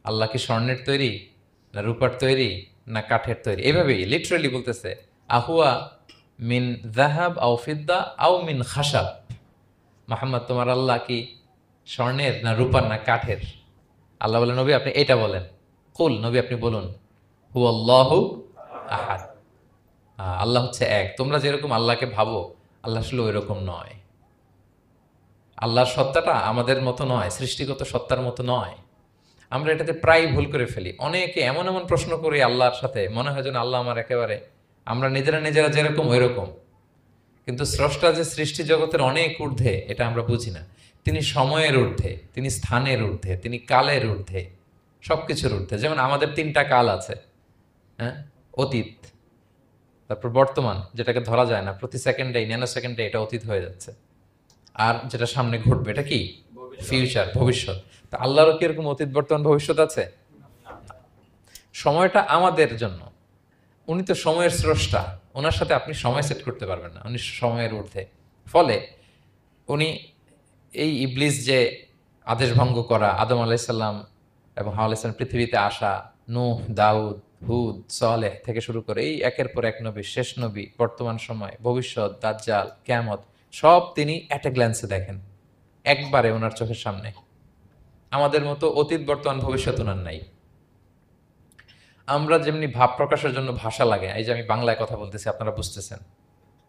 আল্লাহ কি স্বর্ণের তৈরি, না রূপার তৈরি, না কাঠের তৈরি? এভাবেই লিটারালি বলতেছে আহুয়া মিন যাহাব আও ফিদ্দা আও মিন খাশাব। মুহাম্মদ তোমার আল্লাহ কি স্বর্ণের, না রূপার, না কাঠের? আল্লাহ বলেন নবী আপনি এটা বলেন। কুল, নবী আপনি বলুন হুয়াল্লাহু আহাদ, আল্লাহ হচ্ছে এক। তোমরা যেরকম আল্লাহকে ভাবো আল্লাহ আসলে ওই রকম নয়। আল্লাহর সত্তাটা আমাদের মতো নয়, সৃষ্টিগত সত্তার মতো নয়। আমরা এটাতে প্রায় ভুল করে ফেলি। অনেকে এমন এমন প্রশ্ন করি আল্লাহর সাথে, মনে হয় যেন আল্লাহ আমার একেবারে, আমরা নিজেরা নিজেরা যেরকম ওই রকম। কিন্তু স্রষ্টা যে সৃষ্টি জগতের অনেক ঊর্ধ্বে এটা আমরা বুঝি না। তিনি সময়ের ঊর্ধ্বে, তিনি স্থানের ঊর্ধ্বে, তিনি কালের ঊর্ধ্বে, সবকিছুর ঊর্ধ্বে। যেমন আমাদের তিনটা কাল আছে, হ্যাঁ, অতীত, তারপর বর্তমান যেটাকে ধরা যায় না, প্রতি সেকেন্ডে ন্যানো সেকেন্ডে এটা অতীত হয়ে যাচ্ছে, আর যেটা সামনে ঘটবে এটা কি? ফিউচার, ভবিষ্যৎ। তা আল্লাহরও কি এরকম অতীত বর্তমান ভবিষ্যৎ আছে? সময়টা আমাদের জন্য, উনি তো সময়ের স্রষ্টা, ওনার সাথে আপনি সময় সেট করতে পারবেন না, উনি সময়ের ঊর্ধ্বে। ফলে উনি এই ইবলিস যে আদেশ ভঙ্গ করা, আদম আলাইসাল্লাম এবং হাওয়া আলাইসাল্লাম পৃথিবীতে আসা, নূহ, দাউদ, হুদ, সালেহ থেকে শুরু করে এই একের পর এক নবী, শেষ নবী, বর্তমান সময়, ভবিষ্যৎ, দাজ্জাল, কিয়ামত, সব তিনি অ্যাট এ গ্ল্যান্সে দেখেন, একবারে ওনার চোখের সামনে। আমাদের মতো অতীত বর্তমান ভবিষ্যৎ ওনার নাই। আমরা যেমনি ভাব প্রকাশের জন্য ভাষা লাগে, এই যে আমি বাংলায় কথা বলতেছি আপনারা বুঝতেছেন,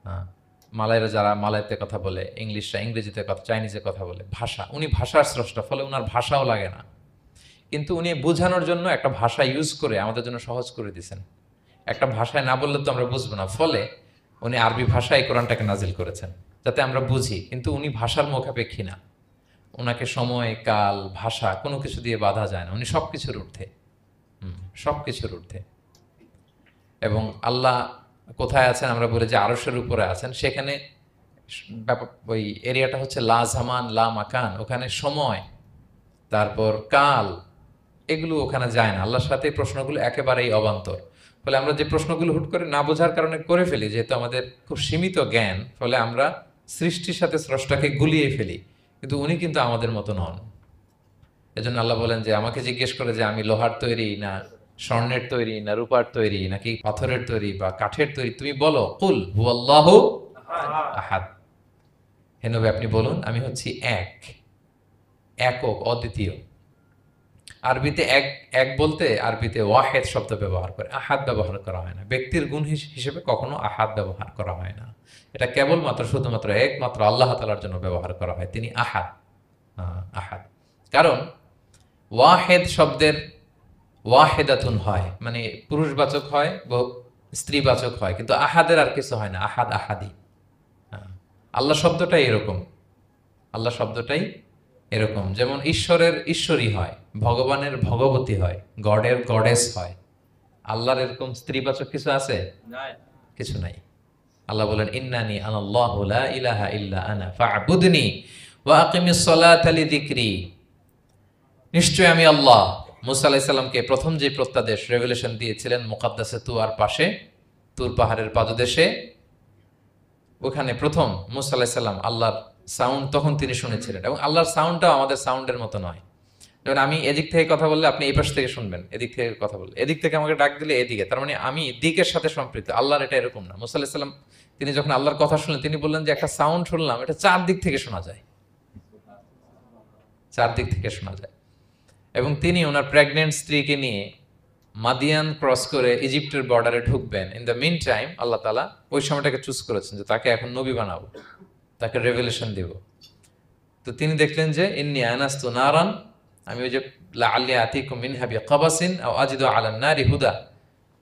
হ্যাঁ, মালাইরা যারা মালাইতে কথা বলে, ইংলিশরা ইংরেজিতে কথা, চাইনিজে কথা বলে, ভাষা, উনি ভাষার স্রষ্টা, ফলে ওনার ভাষাও লাগে না। কিন্তু উনি বোঝানোর জন্য একটা ভাষা ইউজ করে আমাদের জন্য সহজ করে দিয়েছেন। একটা ভাষায় না বললে তো আমরা বুঝবো না, ফলে উনি আরবি ভাষায় কোরআনটাকে নাজিল করেছেন যাতে আমরা বুঝি। কিন্তু উনি ভাষার মুখাপেক্ষী না, ওনাকে সময়, কাল, ভাষা কোনো কিছু দিয়ে বাধা যায় না, উনি সব কিছুর ঊর্ধ্বে, সব কিছুর ঊর্ধ্বে। এবং আল্লাহ কোথায় আছেন আমরা বলি যে আরশের উপরে আছেন, সেখানে ওই এরিয়াটা হচ্ছে লা জামান লা মাকান, ওখানে সময় তারপর কাল এগুলো ওখানে যায় না। আল্লাহর সাথে এই প্রশ্নগুলো একেবারেই অবান্তর। ফলে আমরা যে প্রশ্নগুলো হুট করে না বোঝার কারণে করে ফেলি, যেহেতু আমাদের খুব সীমিত জ্ঞান, ফলে আমরা সৃষ্টির সাথে স্রষ্টাকে গুলিয়ে ফেলি। কিন্তু উনি কিন্তু আমাদের মতো নন। এজন্য আল্লাহ বলেন যে আমাকে জিজ্ঞেস করে যে আমি লোহার তৈরি, না স্বর্ণের তৈরি, না রূপার তৈরি, নাকি পাথরের তৈরি বা কাঠের তৈরি, তুমি বলো কুল হুয়াল্লাহু আহাদ। হে নবী আপনি বলুন আমি হচ্ছি এক, একক, অদ্বিতীয়। আরবিতে এক, এক বলতে আরবিতে ওয়াহেদ শব্দ ব্যবহার করে, আহাদ ব্যবহার করা হয় না। ব্যক্তির গুণ হিসেবে কখনো আহাদ ব্যবহার করা হয় না। এটা কেবলমাত্র শুধুমাত্র একমাত্র আল্লাহ তাআলার জন্য ব্যবহার করা হয়, তিনি আহাদ। আহাদ কারণ ওয়াহেদ শব্দের ওয়াহেদাতুন হয়, মানে পুরুষবাচক হয়, স্ত্রীবাচক হয়, কিন্তু আহাদের আর কিছু হয় না, আহাদ আহাদি। আল্লাহ শব্দটাই এরকম, আল্লাহ শব্দটাই এরকম। যেমন ঈশ্বরের ঈশ্বরী হয়, ভগবানের ভগবতী হয়, গডের গডেস হয়। আল্লাহর এরকম স্ত্রীবাচক কিছু আছে? কিছু নাই। আল্লাহ বলেন ইন্নানি আনাল্লাহু লা ইলাহা ইল্লা আনা ফা'বুদনি ওয়া আকিমিস সালাতা লিযিকরি। নিশ্চয় আমি আল্লাহ। মুসা আলাইহিস সালামকে প্রথম যে প্রত্যাদেশ রেভেলেশন দিয়েছিলেন মুকাদ্দাসে তুয়ার পাশে, তুর পাহাড়ের পাদদেশে, ওখানে প্রথম মুসা আলাইহিস সালাম আল্লাহর সাউন্ড তখন তিনি শুনেছিলেন। এবং আল্লাহর সাউন্ডটাও আমাদের সাউন্ডের মতো নয়। যেমন আমি এদিক থেকে কথা বললে আপনি এই পাশ থেকে শুনবেন, এদিক থেকে কথা বললে, এদিক থেকে আমাকে ডাক দিলে এদিকে, তার মানে আমি দিকের সাথে সম্পৃক্ত। আল্লাহর এটা এরকম না। মুসা আলাইহিস সালাম তিনি যখন আল্লাহর কথা শুনলেন, তিনি বললেন যে একটা সাউন্ড শুনলাম, এটা চারদিক থেকে শোনা যায়, চারদিক থেকে শোনা যায়। এবং তিনি ওনার প্রেগনেন্ট স্ত্রীকে নিয়ে মাদিয়ান ক্রস করে ইজিপ্টের বর্ডারে ঢুকবেন। ইন দ্য মিন টাইম আল্লাহ তাআলা ওই সময়টাকে চুজ করেছেন যে তাকে এখন নবী বানাবো, তাকে রেভেলেশন দিব। তো তিনি দেখলেন যে ইন্নী আনাস্তু নারান, আমি ওই যে লাআল্লি আতিকুম মিনহা বিকাবাসিন আও আজিদু আলান নারি হুদা,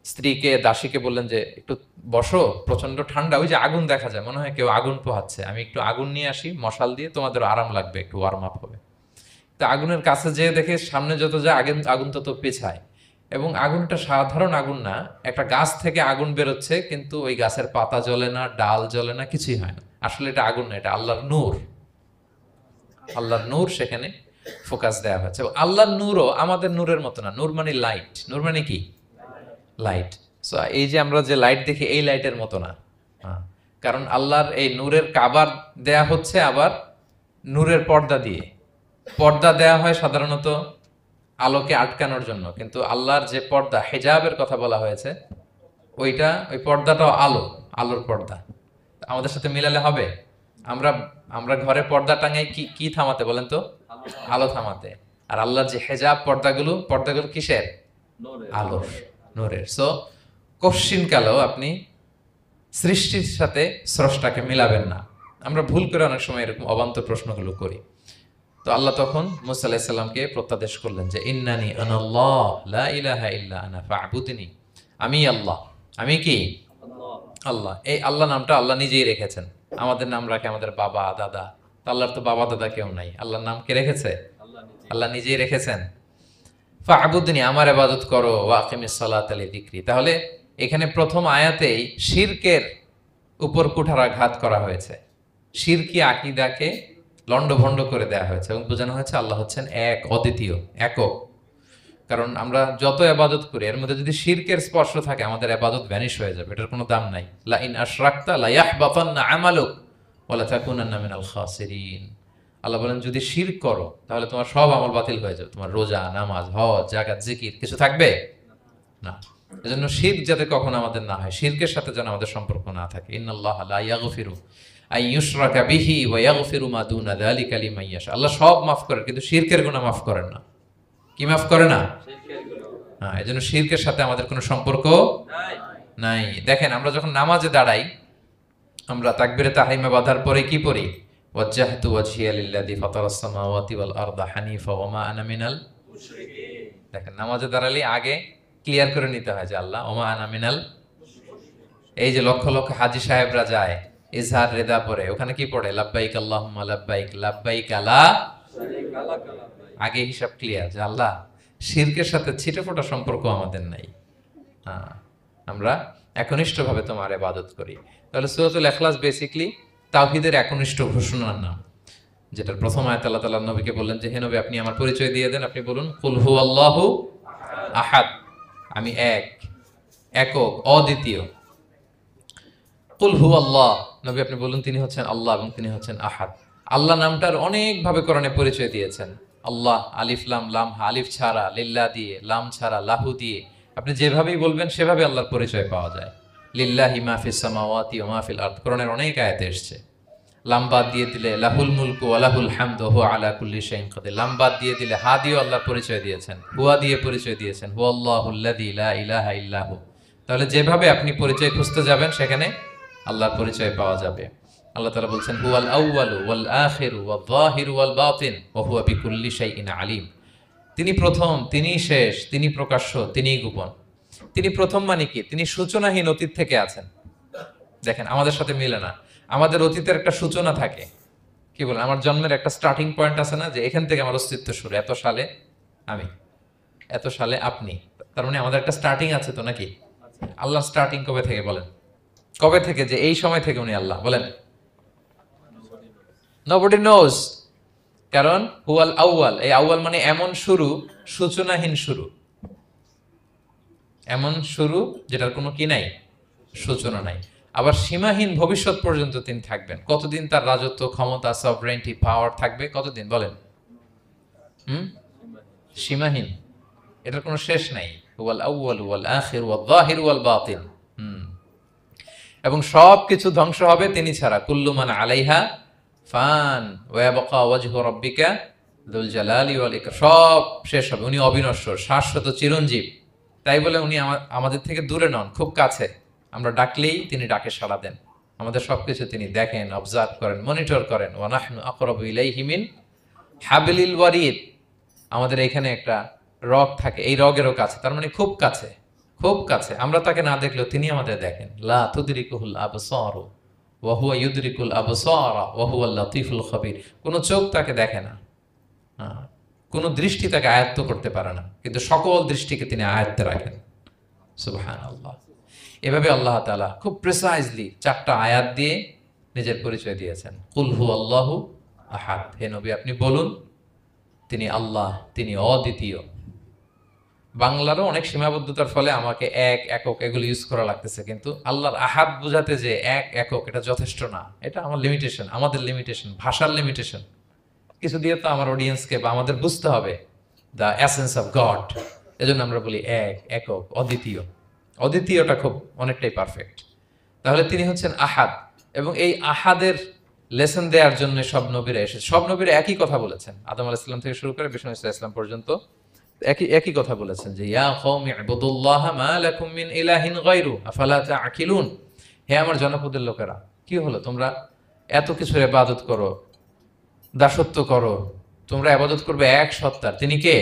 স্ত্রীকে দাসীকে বললেন যে একটু বসো, প্রচন্ড ঠান্ডা, ওই যে আগুন দেখা যায়, মনে হয় কেউ আগুন পোহাচ্ছে, আমি একটু আগুন নিয়ে আসি মশাল দিয়ে, তোমাদের আরাম লাগবে, একটু ওয়ার্ম আপ হবে। তো আগুনের কাছে যেয়ে দেখে সামনে যত যায় আগুন আগুন তত পেছায়, এবং আগুনটা সাধারণ আগুন না, একটা গাছ থেকে আগুন বেরোচ্ছে, কিন্তু ওই গাছের পাতা জ্বলে না, ডাল জ্বলে না, কিছুই হয় না। আসলে এটা আগুন না, এটা আল্লাহর নূর। আল্লাহর নূর সেখানে ফোকাস দেওয়া হয়েছে। আল্লাহর নূরও আমাদের নূরের মতো না। নূর মানে লাইট, নূর মানে কি? লাইট। সো এই যে আমরা যে লাইট দেখি, এই লাইটের মতো না। কারণ আল্লাহর এই নূরের কাবার দেয়া হচ্ছে আবার নূরের পর্দা দিয়ে। পর্দা দেয়া হয় সাধারণত আলোকে আটকানোর জন্য, কিন্তু আল্লাহর যে পর্দা, হেজাবের কথা বলা হয়েছে, ওইটা, ওই পর্দাটাও আলো, আলোর পর্দা। আমাদের সাথে মিলালে হবে? আমরা আমরা ঘরে পর্দা টাঙাই কি কি থামাতে বলেন তো? আলো থামাতে। আর আল্লাহর যে হেজাব পর্দাগুলো, পর্দাগুলো কিসের? আলোর, নূরের। সো কশ্চিন কালেও আপনি সৃষ্টির সাথে স্রষ্টাকে মিলাবেন না। আমরা ভুল করে অনেক সময় এরকম অবান্তর প্রশ্নগুলো করি। তো আল্লাহ তখন মুসা আলাইহিস সালামকে প্রত্যাদেশ করলেন যে ইন্নানি আনাল্লাহ লা ইলাহা ইল্লা আনা ফা'বুদনি, আমি আল্লাহ, আমি কি? আল্লাহ। এই আল্লাহ নামটা আল্লাহ নিজেই রেখেছেন। আমাদের নাম রাখে আমাদের বাবা দাদা, আল্লাহর তো বাবা দাদা কেউ নাই। আল্লাহর নাম কে রেখেছে? আল্লাহ নিজেই রেখেছেন। ফা'বুদনি, আমার ইবাদত করো, ওয়া আকিমিস সালাতা লিযিকরি। তাহলে এখানে প্রথম আয়াতেই শিরকের উপর কুঠারাঘাত করা হয়েছে, শিরকি আকীদাকে লন্ডভন্ড করে দেয়া হয়েছে, এবং বোঝানো হয়েছে আল্লাহ হচ্ছেন এক, অদ্বিতীয়, একক। কারণ আমরা যত ইবাদত করি, এর মধ্যে যদি শিরকের স্পর্শ থাকে, আমাদের ইবাদত ভ্যানিশ হয়ে যাবে, এটার কোনো দাম নাই। লা ইন আশরাকতা লা ইয়াহবাতান্না আমালুক ওয়া লা তাকুনান্না মিনাল খাসিরিন। আল্লাহ বলেন যদি শিরক করো তাহলে তোমার সব আমল বাতিল হয়ে যাবে, তোমার রোজা, নামাজ, হজ, যাকাত, জিকির কিছু থাকবে না। এজন্য শিরক যাতে কখনো আমাদের না হয়, শিরকের সাথে যেন আমাদের সম্পর্ক না থাকে। ইন্নাল্লাহা লা ইয়াগফিরু আন ইউশরাকা বিহি ওয়া ইয়াগফিরু মা দুনা যালিকা লিমান ইয়াশা। আল্লাহ সব মাফ করেন, কিন্তু শিরকের গুনাহ মাফ করেন না। কি মাফ করে না? হ্যাঁ, এজন্য শিরকের সাথে আমাদের কোনো সম্পর্ক নাই। দেখেন আমরা যখন নামাজে দাঁড়াই, আমরা তাকবীরে তাহরিমা বাঁধার পরে কি পড়ি? ওয়াজ্জাহতু ওয়াজহিয়া লিল্লাযী ফাতারাস সামাওয়াতি ওয়াল আরদা হানিফা ওয়া মা আনা মিনাল মুশরিকিন। দেখেন নামাজে দাঁড়ালে আগে ক্লিয়ার করে নিতে হয় যে আল্লাহ ওয়া মা আনা মিনাল। এই যে লক্ষ লক্ষ হাজী সাহেবরা যায় ইজহার রেদা পরে, ওখানে কি পড়ে? লাব্বাইক আল্লাহুম্মা লাব্বাইক লাব্বাইক লা শারীকা লাক লাব্বাইক। আগে হিসাব ক্লিয়ার যে আল্লাহ শিরকের সাথে ছিটেফোঁটা সম্পর্ক আমাদের নাই। আমরা একনিষ্ঠভাবে তোমার ইবাদত করি। তাহলে সূরাতুল ইখলাস বেসিক্যালি তাওহীদের একনিষ্ঠ ঘোষণার নাম, যেটার প্রথম আয়াত আল্লাহ তাআলা নবীকে বললেন যে হে নবী আপনি আমার পরিচয় দিয়ে দেন, আপনি বলুন কুল হুয়াল্লাহু আহাদ, আমি এক, একক, অদ্বিতীয়। কুল হুয়াল্লাহ, নবী আপনি বলুন তিনি হচ্ছেন আল্লাহ এবং তিনি হচ্ছেন আহাদ। আল্লাহ নামটার অনেক ভাবে কোরআনে পরিচয় দিয়েছেন। আল্লাহ আলিফ লাম, লাম আলিফ ছাড়া, লিল্লাহ দিয়ে, লাম ছাড়া, লাহু দিয়ে, আপনি যেভাবেই বলবেন সেভাবে আল্লাহর পরিচয় পাওয়া যায়। লিল্লাহি মা ফিস সামাওয়াতি ওয়া মা ফিল আরদ, কোরআনের অনেক আয়াতে এসেছে। লাম বাদ দিয়ে দিলে লাহুল মুলকু ওয়া লাহুল হামদু হুয়া আলা কুল্লি শাইইন কাদির। লাম বাদ দিয়ে দিলে হা দিয়ে আল্লাহর পরিচয় দিয়েছেন, হুয়া দিয়ে পরিচয় দিয়েছেন, হুয়াল্লাহুল্লাযী লা ইলাহা ইল্লাহু। তাহলে যেভাবে আপনি পরিচয় খুঁজতে যাবেন সেখানে আল্লাহর পরিচয় পাওয়া যাবে। আল্লাহ তাআলা বলছেন হুয়াল আউয়ালু ওয়াল আখিরু ওয়াল যাহিরু ওয়াল বাতিন ওয়া হুয়া বিকুল্লি শাইইন আলিম। তিনি প্রথম, তিনি শেষ, তিনি প্রকাশ্য, তিনি গোপন। তিনি প্রথম মানে কি? তিনি সূচনাহীন অতীত থেকে আছেন। দেখেন আমাদের সাথে মিলে না। আমাদের অতীতের একটা সূচনা থাকে, কি বলেন, আমার জন্মের একটা স্টার্টিং পয়েন্ট আছে না, যে এখান থেকে আমার অস্তিত্ব শুরু, এত সালে আমি, এত সালে আপনি। তার মানে আমাদের একটা স্টার্টিং আছে তো নাকি? আল্লাহ স্টার্টিং কবে থেকে বলেন? কবে থেকে যে এই সময় থেকে উনি আল্লাহ বলেন? Nobody knows. কারণ হুয়াল আউয়াল, এই আউয়াল মানে এমন শুরু, সূচনাহীন শুরু, এমন শুরু যেটার কোনো কি নাই, সূচনা নাই। আবার সীমাহীন ভবিষ্যৎ পর্যন্ত তিনি থাকবেন। কতদিন তার রাজত্ব, ক্ষমতা, সভরেন্টি, পাওয়ার থাকবে? কতদিন বলেন? সীমাহীন, এটার কোনো শেষ নাই। ওয়াল আউয়াল ওয়াল আখির ওয়াল যাহির ওয়াল বাতিন। এবং সব কিছু ধ্বংস হবে তিনি ছাড়া। কুল্লু মান আলাইহা ফান ওয়া ইয়াবকা ওয়াজহু রাব্বিকা যুল জালালি ওয়াল ইকরাম। সব শেষ হবে, উনি অবিনশ্বর, শাশ্বত, চিরঞ্জীব। তাই বলে উনি আমাদের থেকে দূরে নন, খুব কাছে। আমরা ডাকলেই তিনি ডাকে সাড়া দেন। আমাদের সবকিছু তিনি দেখেন, অবজার্ভ করেন, মনিটর করেন। ওয়া নাহনু আকরাবু ইলাইহি মিন হাবলিল ওয়ারিদ। আমাদের এখানে একটা রগ থাকে, এই রগেরও কাছে, তার মানে খুব কাছে, খুব কাছে। আমরা তাকে না দেখলেও তিনি আমাদের দেখেন। লা তুদরিকুহুল আবসার ওয়া হুয়া ইউদরিকুল আবসার ওয়া হুয়াল লাতীফুল খবীর। কোনো চোখ তাকে দেখে না, কোনো দৃষ্টি তাকে আয়ত্ত করতে পারে না, কিন্তু সকল দৃষ্টিকে তিনি আয়ত্তে রাখেন। সুবহানাল্লাহ। এভাবে আল্লাহ তাআলা খুব প্রিসাইজলি 4টা আয়াত দিয়ে নিজের পরিচয় দিয়েছেন। কুল হুয়াল্লাহু আহাদ। হে নবী, আপনি বলুন তিনি আল্লাহ, তিনি অদ্বিতীয়। বাংলারও অনেক সীমাবদ্ধতার ফলে আমাকে এক, একক এগুলো ইউজ করা লাগতেছে, কিন্তু আল্লাহর আহাদ বোঝাতে যে এক, একক, এটা যথেষ্ট না। এটা আমার লিমিটেশন, আমাদের লিমিটেশন, ভাষার লিমিটেশন। কিছু দিয়ে তো আমার অডিয়েন্সকে বা আমাদের বুঝতে হবে দ্য এসেন্স অফ গড। এজন্য আমরা বলি এক, একক, অদ্বিতীয়। অদ্বিতীয়টা খুব অনেকটাই পারফেক্ট। তাহলে তিনি হচ্ছেন আহাদ, এবং এই আহাদের লেসন দেওয়ার জন্য সব নবীরা এসেছে। সব নবীরা একই কথা বলেছেন, আদম আলাইহিস সালাম থেকে শুরু করে বিষ্ণু ইসা ইসলাম পর্যন্ত একই কথা বলেছেন যে ইয়া কওমি ইবুদুল্লাহ মা লাকুম মিন ইলাহিন গায়রু আফালা তাআকিলুন। হে আমার জনপদের লোকেরা, কি হলো তোমরা এত কিছুর ইবাদত করো, দাসত্ব করো, তোমরা ইবাদত করবে এক সত্তার, তিনি কে?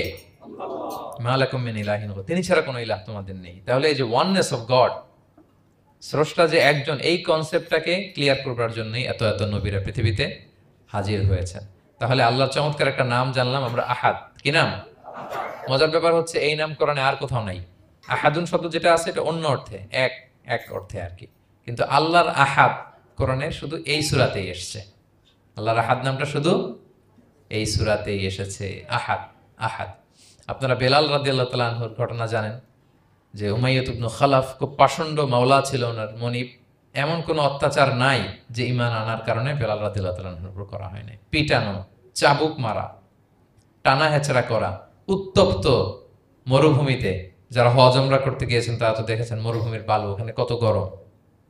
মা লাকুম মিন ইলাহিন গায়রু, তিনি ছাড়া কোনো ইলাহ তোমাদের নেই। তাহলে এই যে ওয়াননেস অফ গড, স্রষ্টা যে একজন, এই কনসেপ্টটাকে ক্লিয়ার করবার জন্যই এত এত নবীরা পৃথিবীতে হাজির হয়েছেন। তাহলে আল্লাহর চমৎকার একটা নাম জানলাম আমরা, আহাদ। কি নাম? মজার ব্যাপার হচ্ছে এই নাম কোরআনে আর কোথাও নাই। আহাদুন শব্দ যেটা আছে এটা অন্য অর্থে, এক এক অর্থে আর কি, কিন্তু আল্লাহর আহাদ কোরআনে শুধু এই সূরাতেই এসেছে। আল্লাহর আহাদ নামটা শুধু এই সূরাতেই এসেছে। আহাদ, আহাদ। আপনারা বেলাল রাদিয়াল্লাহু তাআলা আনহুর ঘটনা জানেন যে উমাইয়া ইবনে খালাফ খুব পাষণ্ড মাওলা ছিল ওনার, মনিব। এমন কোনো অত্যাচার নাই যে ঈমান আনার কারণে বেলাল রাদিয়াল্লাহু তাআলা আনহুর উপর করা হয় নাই। পিটানো, চাবুক মারা, টানা হেচড়া করা, উত্তপ্ত মরুভূমিতে। যারা হজ ওমরা করতে গিয়েছেন তারা তো দেখেছেন মরুভূমির বালু, ওখানে কত গরম,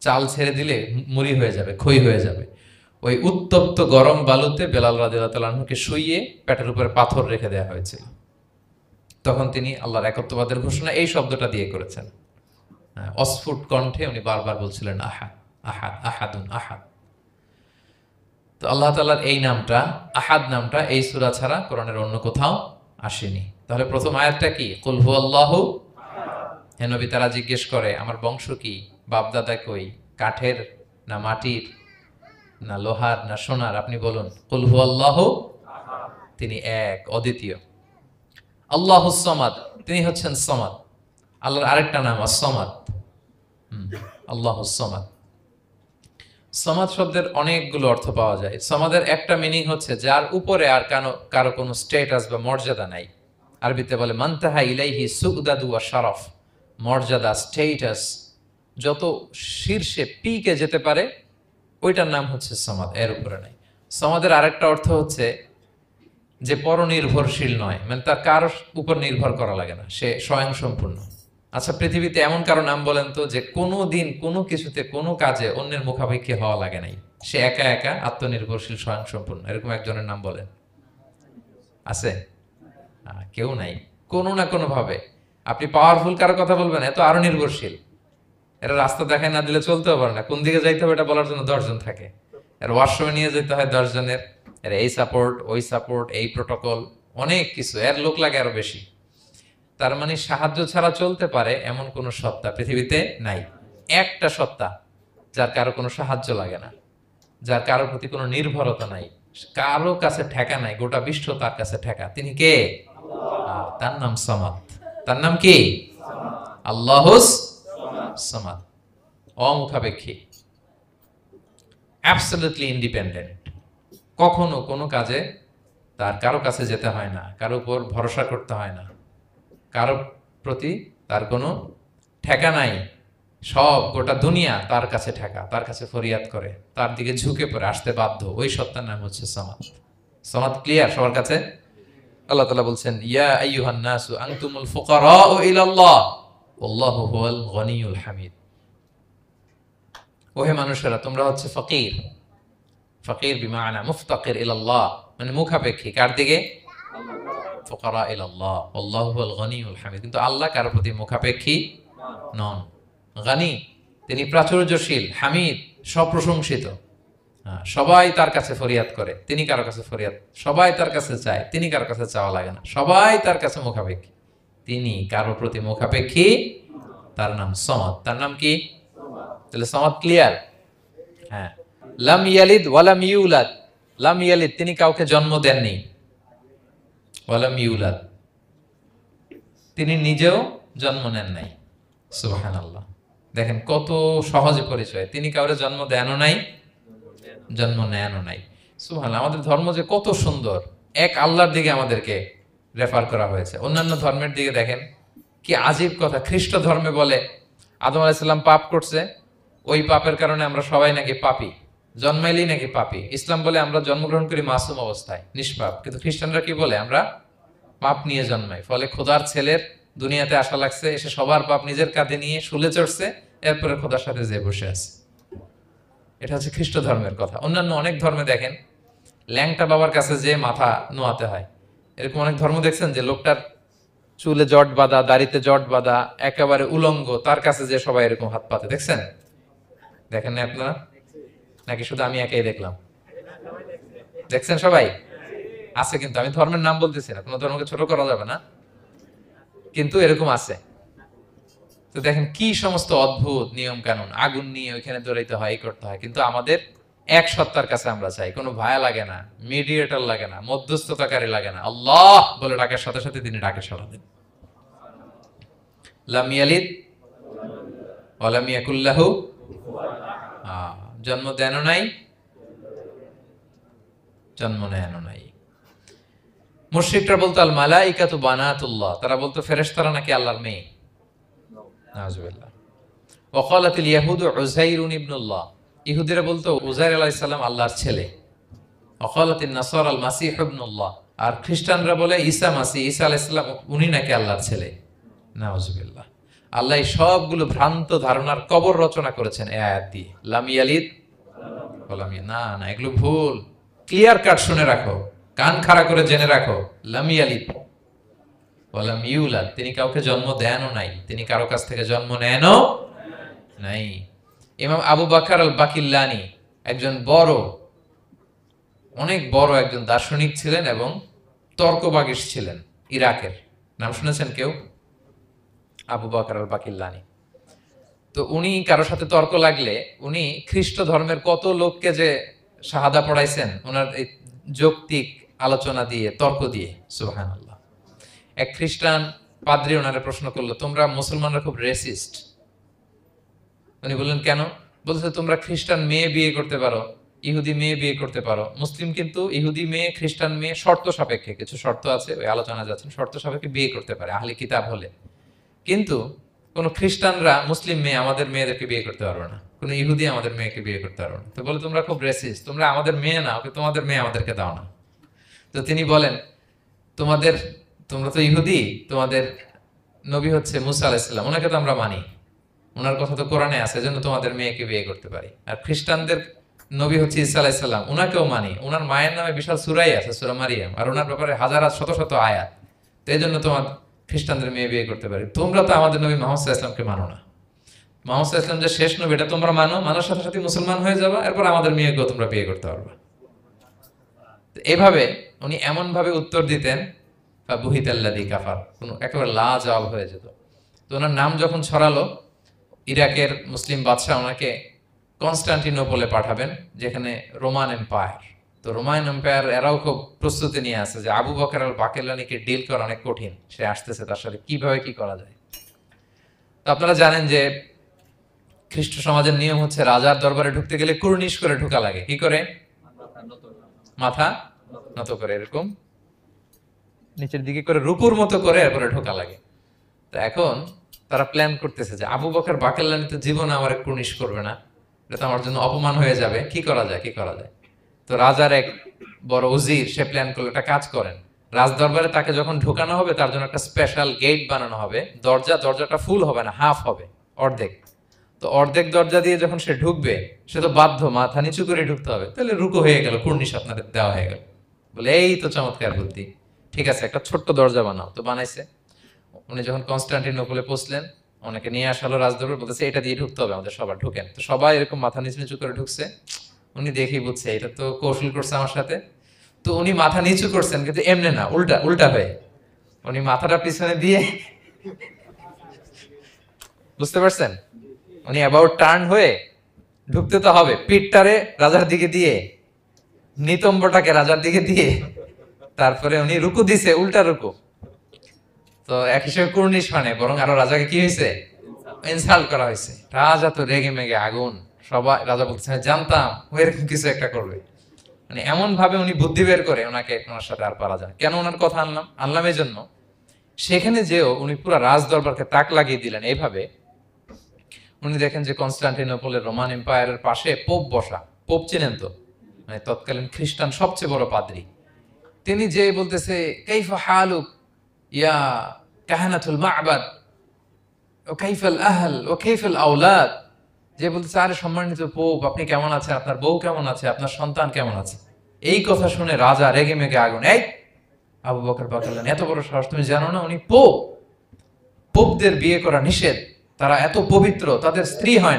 চাল ছেড়ে দিলে মুড়ি হয়ে যাবে, খই হয়ে যাবে। ওই উত্তপ্ত গরম বালুতে বেলাল রাদিয়াল্লাহু তাআলা আনহুকে শুইয়ে পেটের উপরে পাথর রেখে দেওয়া হয়েছিল। তখন তিনি আল্লাহর একত্ববাদের ঘোষণা এই শব্দটা দিয়ে করেছেন। অস্ফুট কণ্ঠে উনি বারবার বলছিলেন আহাদ, আহাদ, আহাদুন, আহাদ। তো আল্লাহ তাআলার এই নামটা, আহাদ নামটা, এই সূরা ছাড়া কোরআনের অন্য কোথাও আসেনি। তাহলে প্রথম আয়াতটা কি? কুল হুয়াল্লাহু। হে নবী, তারা জিজ্ঞেস করে আমার বংশ কি, বাপদাদা কই, কাঠের না মাটির না লোহার না সোনার, আপনি বলুন কুল হুয়াল্লাহু, তিনি এক, অদ্বিতীয়। আল্লাহুস সামাদ, তিনি হচ্ছেন সামাদ। আল্লাহর আরেকটা নাম আস-সামাদ। আল্লাহুস সামাদ। সামাদ শব্দের অনেকগুলো অর্থ পাওয়া যায়। সামাদের একটা মিনিং হচ্ছে যার উপরে আর কারো কোনো স্ট্যাটাস বা মর্যাদা নাই। আরবিতে বলে মানতাহা ইলাইহি সুগদাদু ওয়া শারাফ। মর্যাদা, স্ট্যাটাস, যত শীর্ষে পিকে যেতে পারে ওইটার নাম হচ্ছে সামাদ, এর উপরে নাই। সামাদের আরেকটা অর্থ হচ্ছে যে পরনির্ভরশীল নয়, মানে তার কারোর উপর নির্ভর করা লাগে না, সে স্বয়ংসম্পূর্ণ। আচ্ছা, পৃথিবীতে এমন কারো নাম বলেন তো যে কোনো দিন কোনো কিছুতে কোনো কাজে অন্যের মুখাপেক্ষী হওয়া লাগে নাই, সে একা একা আত্মনির্ভরশীল, স্বয়ংসম্পূর্ণ। এরকম একজনের নাম বলেন, আছে? কেউ নাই। কোনো না কোনো ভাবে আপনি পাওয়ারফুল কারো কথা বলবেন, এত আরো নির্ভরশীল। এরা রাস্তা দেখায় না দিলে চলতেও পারে না, কোন দিকে যাইতে হবে এটা বলার জন্য 10 জন থাকে। এর ওয়াশরুমে নিয়ে যেতে হয় 10 জনের, এর এই সাপোর্ট, ওই সাপোর্ট, এই প্রোটোকল, অনেক কিছু, এর লোক লাগে আরো বেশি। তার মানে সাহায্য ছাড়া চলতে পারে এমন কোন সত্তা পৃথিবীতে নাই। একটা সত্তা যার কারো কোনো সাহায্য লাগে না, যার কারো প্রতি কোনো নির্ভরতা নাই, কারো কাছে ঠেকা নাই, গোটা বিশ্ব তার কাছে ঠেকা। তিনি কে? তার নাম সামাদ। তার নাম কি? আল্লাহুস সামাদ। অমুখাপেক্ষী, অ্যাবসলিউটলি ইন্ডিপেন্ডেন্ট। কখনো কোনো কাজে তার কারো কাছে যেতে হয় না, কারো উপর ভরসা করতে হয় না, কারো প্রতি তার কোনো ঠেকা নাই। সব গোটা দুনিয়া তার কাছে ঠেকা, তার কাছে ফরিয়াদ করে, তার দিকে ঝুঁকে পড়ে আসতে বাধ্য। ওই সত্তার নাম হচ্ছে সামাদ। সামাদ ক্লিয়ার সবার কাছে? আল্লাহ তাআলা বলছেন ইয়া আইয়ুহান নাসু আনতুমুল ফুকারাউ ইলাল্লাহ ওয়াল্লাহু হুয়াল গনিয়ুল হামিদ। ওহে মানুষেরা, তোমরা হচ্ছে ফকির। ফকির বিমানা মুফতাকির ইলাল্লাহ, মানে মুখাপেক্ষী কার দিকে? ফুকারা ইলাল্লাহ ওয়াল্লাহু হুয়াল গনিয়ুল হামিদ। কিন্তু আল্লাহ কারো প্রতি মুখাপেক্ষী নন। গনি, তিনি প্রাচুর্যশীল, হামিদ, সপ্রশংসিত। সবাই তার কাছে ফরিয়াদ করে, তিনি কারো কাছে ফরিয়াদ, সবাই তার কাছে চায়, তিনি কারো কাছে চাওয়া লাগে না, সবাই তার কাছে মুখাপেক্ষী, তিনি কারো প্রতি মুখাপেক্ষী। তার নাম সমাদ। তার নাম কি? তাহলে সমাদ ক্লিয়ার। হ্যাঁ, লাম ইয়ালিদ ওয়ালাম ইউলাদ। লাম ইয়ালিদ, তিনি কাউকে জন্ম দেননি। ওয়ালাম ইউলাদ, তিনি নিজেও জন্ম নেন নাই। সুবহানাল্লাহ, দেখেন কত সহজে পরিচয়। তিনি কাউরে জন্ম দেনও নাই, জন্ম নেনও নাই। সুবহানাল্লাহ, আমাদের ধর্ম যে কত সুন্দর। এক আল্লাহর দিকে আমাদেরকে রেফার করা হয়েছে। অন্যান্য ধর্মের দিকে দেখেন কি আজীব কথা। খ্রিস্ট ধর্মে বলে আদম আলাইহিস সালাম পাপ করছে, ওই পাপের কারণে আমরা সবাই নাকি পাপী, জন্মাইলেই নাকি পাপী। ইসলাম বলে আমরা জন্মগ্রহণ করি মাসুম অবস্থায়, নিষ্পাপ। কিন্তু খ্রিস্টানরা কি বলে? আমরা পাপ নিয়ে জন্মাই। ফলে খোদার ছেলের দুনিয়াতে আসা লাগছে, এসে সবার পাপ নিজের কাঁধে নিয়ে শুলে চড়ছে, এরপরে খোদার সাথে যে বসে আছে। এটা হচ্ছে খ্রিস্ট ধর্মের কথা। অন্যান্য অনেক ধর্মে দেখেন ল্যাংটা বাবার কাছে যে মাথা নোয়াতে হয়। এরকম অনেক ধর্ম দেখছেন যে লোকটার চুলে জট বাঁধা, দাড়িতে জট বাঁধা, একেবারে উলঙ্গ, তার কাছে যে সবাই এরকম হাত পাতে। দেখছেন? দেখেন না আপনারা? নাকি শুধু আমি একাই দেখলাম? দেখছেন সবাই? আছে, কিন্তু আমি ধর্মের নাম বলতেছি না, কোনো ধর্মকে ছোট করা যাবে না, কিন্তু এরকম আছে। তো দেখেন কি সমস্ত অদ্ভুত নিয়ম কানুন। আগুন নিয়ে ওইখানে দৌড়াইতে হয়, করতে হয়, কিন্তু আমাদের এক সত্তার কাছে আমরা চাই। কোনো ভায়া লাগে না, মিডিয়েটর লাগে না, মধ্যস্থতাকারী লাগে না। আল্লাহ বলে ডাকার সাথে সাথে তিনি ডাকে সাড়া দেন। লাম ইয়ালিদ ওয়া লাম ইয়াকুল লাহু, জন্ম দেনও নাই, জন্ম নেনও নাই। মুশরিকরা বলতো আল মালাইকাতু বানাতুল্লাহ, তারা বলতো ফেরেশতারা নাকি আল্লাহর মেয়ে। নাউজুবিল্লাহ। ওয়া ক্বালাতিল ইয়াহুদু উযাইরুন ইবনুল্লাহ, ইহুদিরা বলতো উযাইর আলাইহিস সালাম আল্লাহর ছেলে। ওয়া ক্বালাতিন নাসারা আল মাসীহ ইবনুল্লাহ, আর খ্রিস্টানরা বলে ঈসা মাসীহ, ঈসা আলাইহিস সালাম উনি নাকি আল্লাহর ছেলে। নাউজুবিল্লাহ। আল্লাহ সবগুলো ভ্রান্ত ধারণার কবর রচনা করেছেন এই আয়াত দিয়ে। লাম ইয়ালিদ ওয়া লাম ইউলাদ, না না, এগুলো ভুল। ক্লিয়ার কাট শুনে রাখো, কান খাড়া করে জেনে রাখো। লাম ইয়ালিদ ওয়া লাম ইউলাদ, তিনি কাউকে জন্ম দেনও নাই, তিনি কারো কাছ থেকে জন্ম নেনও নাই। ইমাম আবু বকর আল বাকিল্লানি একজন বড়, অনেক বড় একজন দার্শনিক ছিলেন এবং তর্কবাগীশ ছিলেন, ইরাকের। নাম শুনেছেন কেউ? আবু বকর আল বাকিল্লানি। তো উনি কারোর সাথে তর্ক লাগলে উনি খ্রিস্ট ধর্মের কত লোককে যে শাহাদা পড়াইছেন ওনার এই যৌক্তিক আলোচনা দিয়ে, তর্ক দিয়ে। সুবহানাল্লাহ। এক খ্রিস্টান পাদ্রী ওনারে প্রশ্ন করলো, তোমরা মুসলমানরা খুব রেসিস্ট। উনি বললেন কেন? বলছে তোমরা খ্রিস্টান মেয়ে বিয়ে করতে পারো, ইহুদি মেয়ে বিয়ে করতে পারো, মুসলিম কিন্তু ইহুদি মেয়ে, খ্রিস্টান মেয়ে শর্ত সাপেক্ষে, কিছু শর্ত আছে, ওই আলোচনা যাচ্ছেন, শর্ত সাপেক্ষে বিয়ে করতে পারে আহলে কিতাব হলে। কিন্তু কোন খ্রিস্টানরা মুসলিম মেয়ে আমাদের মেয়েদেরকে বিয়ে করতে পারবে না, কোন ইহুদি আমাদের মেয়েকে বিয়ে করতে পারবে না। তো বলে তোমরা খুব রেসিস্ট, তোমরা আমাদের মেয়ে না, ওকে তোমাদের মেয়ে আমাদেরকে দাও না। তো তিনি বলেন তোমরা তো ইহুদি, তোমাদের নবী হচ্ছে মুসা আলাইহিস সালাম, ওনাকে তো আমরা মানি, ওনার কথা তো কোরআনে আছে, এজন্য তোমাদের মেয়েকে বিয়ে করতে পারি। আর খ্রিস্টানদের নবী হচ্ছে ঈসা আলাইহিস সালাম, ওনাকেও মানি, ওনার মায়ের নামে বিশাল সূরাই আছে, সূরা মারিয়াম, আর ওনার ব্যাপারে হাজার শত শত আয়াত, তো এই জন্য তোমার খ্রিস্টানদের মেয়ে বিয়ে করতে পারি। তোমরা তো আমাদের নবী মুহাম্মদ সাল্লাল্লাহু আলাইহি ওয়াসাল্লামকে মানো না। মুহাম্মদ সাল্লাল্লাহু আলাইহি ওয়াসাল্লাম যে শেষ নবী এটা তোমরা মানো, মানার সাথে সাথে মুসলমান হয়ে যাবা, এরপর আমাদের মেয়েকেও তোমরা বিয়ে করতে পারবা। এভাবে উনি এমন ভাবে উত্তর দিতেন, বুহিতাল্লাযী কাফার, কোনো একেবারে লাজবাব হয়ে যেত। তো ওনার নাম যখন ছড়ালো, ইরাকের মুসলিম বাদশাহ ওনাকে কনস্টান্টিনোপলে পাঠাবেন, যেখানে রোমান এম্পায়ার। তো রোমান এম্পায়ার এরাও খুব প্রস্তুতি নিয়ে আছে যে আবু বকর আল বাকিল্লানিকে ডিল করা অনেক কঠিন, সে আসতেছে, তার সাথে কিভাবে কি করা যায়। তো আপনারা জানেন যে খ্রিস্ট সমাজের নিয়ম হচ্ছে রাজার দরবারে ঢুকতে গেলে কুর্নিশ করে ঢোকা লাগে। কি করে? মাথা নত করে, এরকম নিচের দিকে করে রূপুর মতো করে এরপরে ঢোকা লাগে। তো এখন তারা প্ল্যান করতেছে যে আবু বকর বাকিল্লানি তো জীবনে আমার কুর্নিশ করবে না, এটা তো আমার জন্য অপমান হয়ে যাবে, কি করা যায়। তো রাজার এক বড় উজির সে প্ল্যান করলো, একটা কাজ করেন, রাজদরবারে তাকে যখন ঢোকানো হবে তার জন্য একটা স্পেশাল গেট বানানো হবে, দরজাটা ফুল হবে না, হাফ হবে, অর্ধেক। তো অর্ধেক দরজা দিয়ে যখন সে ঢুকবে, সে তো বাধ্য মাথা নিচু করে ঢুকতে হবে, তাহলে রুকু হয়ে গেল, কুর্নিশ আপনাদের দেওয়া হয়ে গেল। বলে এই তো চমৎকার বুদ্ধি, ঠিক আছে একটা ছোট্ট দরজা বানাও। তো বানাইছে। উনি যখন কনস্টান্টিনোপলে পৌঁছলেন, ওনাকে নিয়ে আসালো রাজদরবার, বলতেছে এটা দিয়ে ঢুকতে হবে আমাদের, সবার ঢুকেন। তো সবাই এরকম মাথা নিচু নিচু করে ঢুকছে। উনি দেখেই বুঝছে এটা তো কৌশল করছে আমার সাথে। তো উনি মাথা নিচু করছেন, কিন্তু এমনি না, উল্টা উল্টা হয়ে উনি মাথাটা পিছনে দিয়ে, বুঝতে পারছেন, উনি অ্যাবাউট টার্ন হয়ে ঢুকতে তো হবে, পিঠটারে রাজার দিকে দিয়ে, নিতম্বটাকে রাজার দিকে দিয়ে, তারপরে উনি রুকু দিছে, উল্টা রুকু। তো এক হিসেবে কুর্নিশ মানে, বরং আরো রাজাকে কি হয়েছে, ইনসাল্ট করা হয়েছে। রাজা তো রেগে মেগে আগুন। সবাই রাজা বলতেছে জানতাম ও এরকম কিছু একটা করবে। মানে এমন ভাবে উনি বুদ্ধি বের করে ওনাকে, ওনার সাথে আর পারা যায়। কেন ওনার কথা আনলাম এই জন্য, সেখানে যেও উনি পুরো রাজ দরবারকে তাক লাগিয়ে দিলেন এইভাবে। উনি দেখেন যে কনস্টান্টিনোপলের রোমান এম্পায়ারের পাশে পোপ বসা। পোপ চেনেন তো, মানে তৎকালীন খ্রিস্টান সবচেয়ে বড় পাদ্রী। তিনি যে বলতেছে কাইফা হালুক ইয়া কাহানাতুল মা'বাদ ও কাইফাল আহল ও কাইফাল আওলাদ, যে বলতেছে আরে সম্মানিত পোপ আপনি কেমন আছেন, আপনার বউ কেমন আছে, আপনার সন্তান কেমন আছে। এই কথা শুনে রাজা রেগে মেগে আগুন। এই আবু বকর বললেন এত বড় সাহস, তুমি জানো না উনি পোপ? পোপদের বিয়ে করা নিষেধ, তারা এত পবিত্র, তাদের স্ত্রী হয়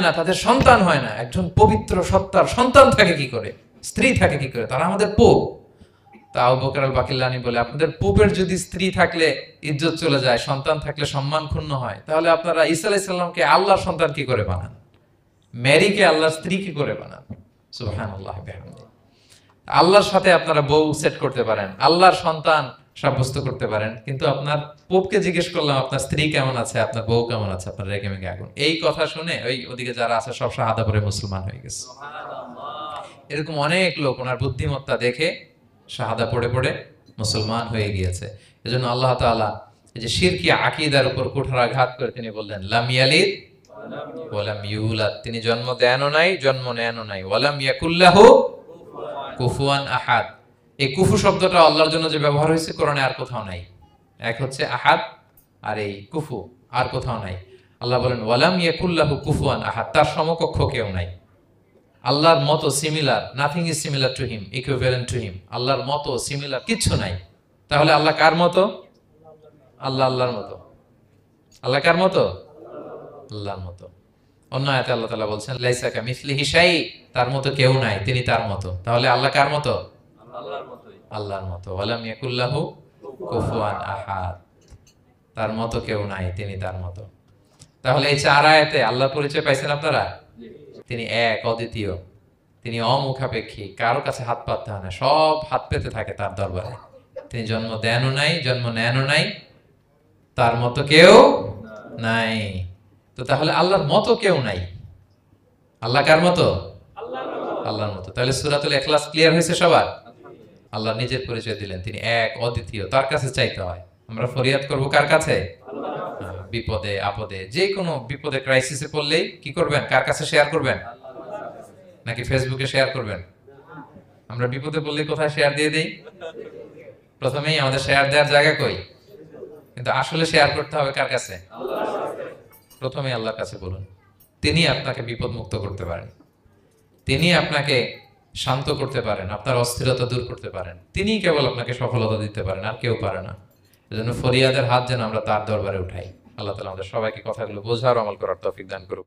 না, তাদের সন্তান হয় না। একজন পবিত্র সত্তার সন্তান থাকে কি করে, স্ত্রী থাকে কি করে, তারা আমাদের পোপ। তা আবু বকর আল বাকিল্লানি বলে আপনাদের পোপের যদি স্ত্রী থাকলে ইজ্জত চলে যায়, সন্তান থাকলে সম্মান ক্ষুণ্ণ হয়, তাহলে আপনারা ঈসা আলাইহিস সালামকে আল্লাহর সন্তান কি করে বানান, মেরিকে আল্লাহর স্ত্রী কি করে বানান। সুবহানাল্লাহ বিহামদিহি। আল্লাহর সাথে আপনারা বউ সেট করতে পারেন, আল্লাহর সন্তান সাব্যস্ত করতে পারেন, কিন্তু আপনার পোপকে জিজ্ঞেস করলাম আপনার স্ত্রী কেমন আছে, আপনার বউ কেমন আছে, আপনার রেগে মেগে আগুন। এই কথা শুনে ওই ওদিকে যারা আছে সব শাহাদা পড়ে মুসলমান হয়ে গেছে। এরকম অনেক লোক ওনার বুদ্ধিমত্তা দেখে শাহাদা পড়ে পড়ে মুসলমান হয়ে গিয়েছে। এজন্য আল্লাহ তাআলা এই যে শিরকি আকীদার উপর কুঠারাঘাত করে তিনি বললেন লাম ইয়ালিদ ওয়া লাম ইউলাদ, তিনি জন্ম দেনও নাই, জন্ম নেনও নাই। ওয়া লাম ইয়াকুল্লাহু কুফুয়ান আহাদ। এই কুফু শব্দটা আল্লাহর জন্য যে ব্যবহার হয়েছে কোরআনে আর কোথাও নাই। এক হচ্ছে আহাদ, আর এই কুফু আর কোথাও নাই। আল্লাহ বলেন ওয়ালাম ইয়াকুল্লাহু কুফুয়ান আহাদ, তার সমকক্ষ কেউ নাই। আল্লাহর মতো similar, nothing is similar to him, equivalent to him. আল্লাহর মতো সিমিলার কিছু নাই। তাহলে আল্লাহ কার মতো? আল্লাহর মতো। আল্লাহ কার মতো? আল্লাহর মতো। অন্য আয়াতে আল্লাহ তাআলা বলছেন লাইসা কামিসলিহি শাই, তার মতো কেউ নাই, তিনি তার মতো। তাহলে আল্লাহ কার মতো? আল্লাহর মতো। ওয়ালাম ইয়াকুল্লাহু কুফুয়ান আহাদ, তার মতো কেউ নাই, তিনি তার মতো। তাহলে এই চার আয়াতে আল্লাহর পরিচয় পাইছেন আপনারা? তিনি এক, অদ্বিতীয়, তিনি অমুখাপেক্ষী, কারো কাছে হাত পাততে হয় না, সব হাত পেতে থাকে তার দরবারে। তিনি জন্ম দেনও নাই, জন্ম নেনও নাই, তার মতো কেউ নাই। তো তাহলে আল্লাহর মতো কেউ নাই। আল্লাহ কার মতো? আল্লাহর মতো। তাহলে সূরাতুল ইখলাস ক্লিয়ার হয়েছে সবার? আল্লাহ নিজের পরিচয় দিলেন, তিনি এক, অদ্বিতীয়, তার কাছে চাইতে হয়। আমরা ফরিয়াদ করব কার কাছে? বিপদে আপদে, যে কোনো বিপদে ক্রাইসিসে পড়লেই কি করবেন? কার কাছে শেয়ার করবেন? নাকি ফেসবুকে শেয়ার করবেন? আমরা বিপদে পড়লে কোথায় শেয়ার দিয়ে দেই? প্রথমেই আমাদের শেয়ার দেওয়ার জায়গা কই? কিন্তু আসলে শেয়ার করতে হবে কার কাছে? প্রথমে আল্লাহর কাছে বলুন। তিনি আপনাকে বিপদ মুক্ত করতে পারেন, তিনি আপনাকে শান্ত করতে পারেন, আপনার অস্থিরতা দূর করতে পারেন, তিনি কেবল আপনাকে সফলতা দিতে পারেন, আর কেউ পারে না। এজন্য ফরিয়াদের হাত যেন আমরা তার দরবারে উঠাই। আল্লাহ তাআলা আমাদের সবাইকে কথাগুলো বোঝার আমল করার তৌফিক দান করুক।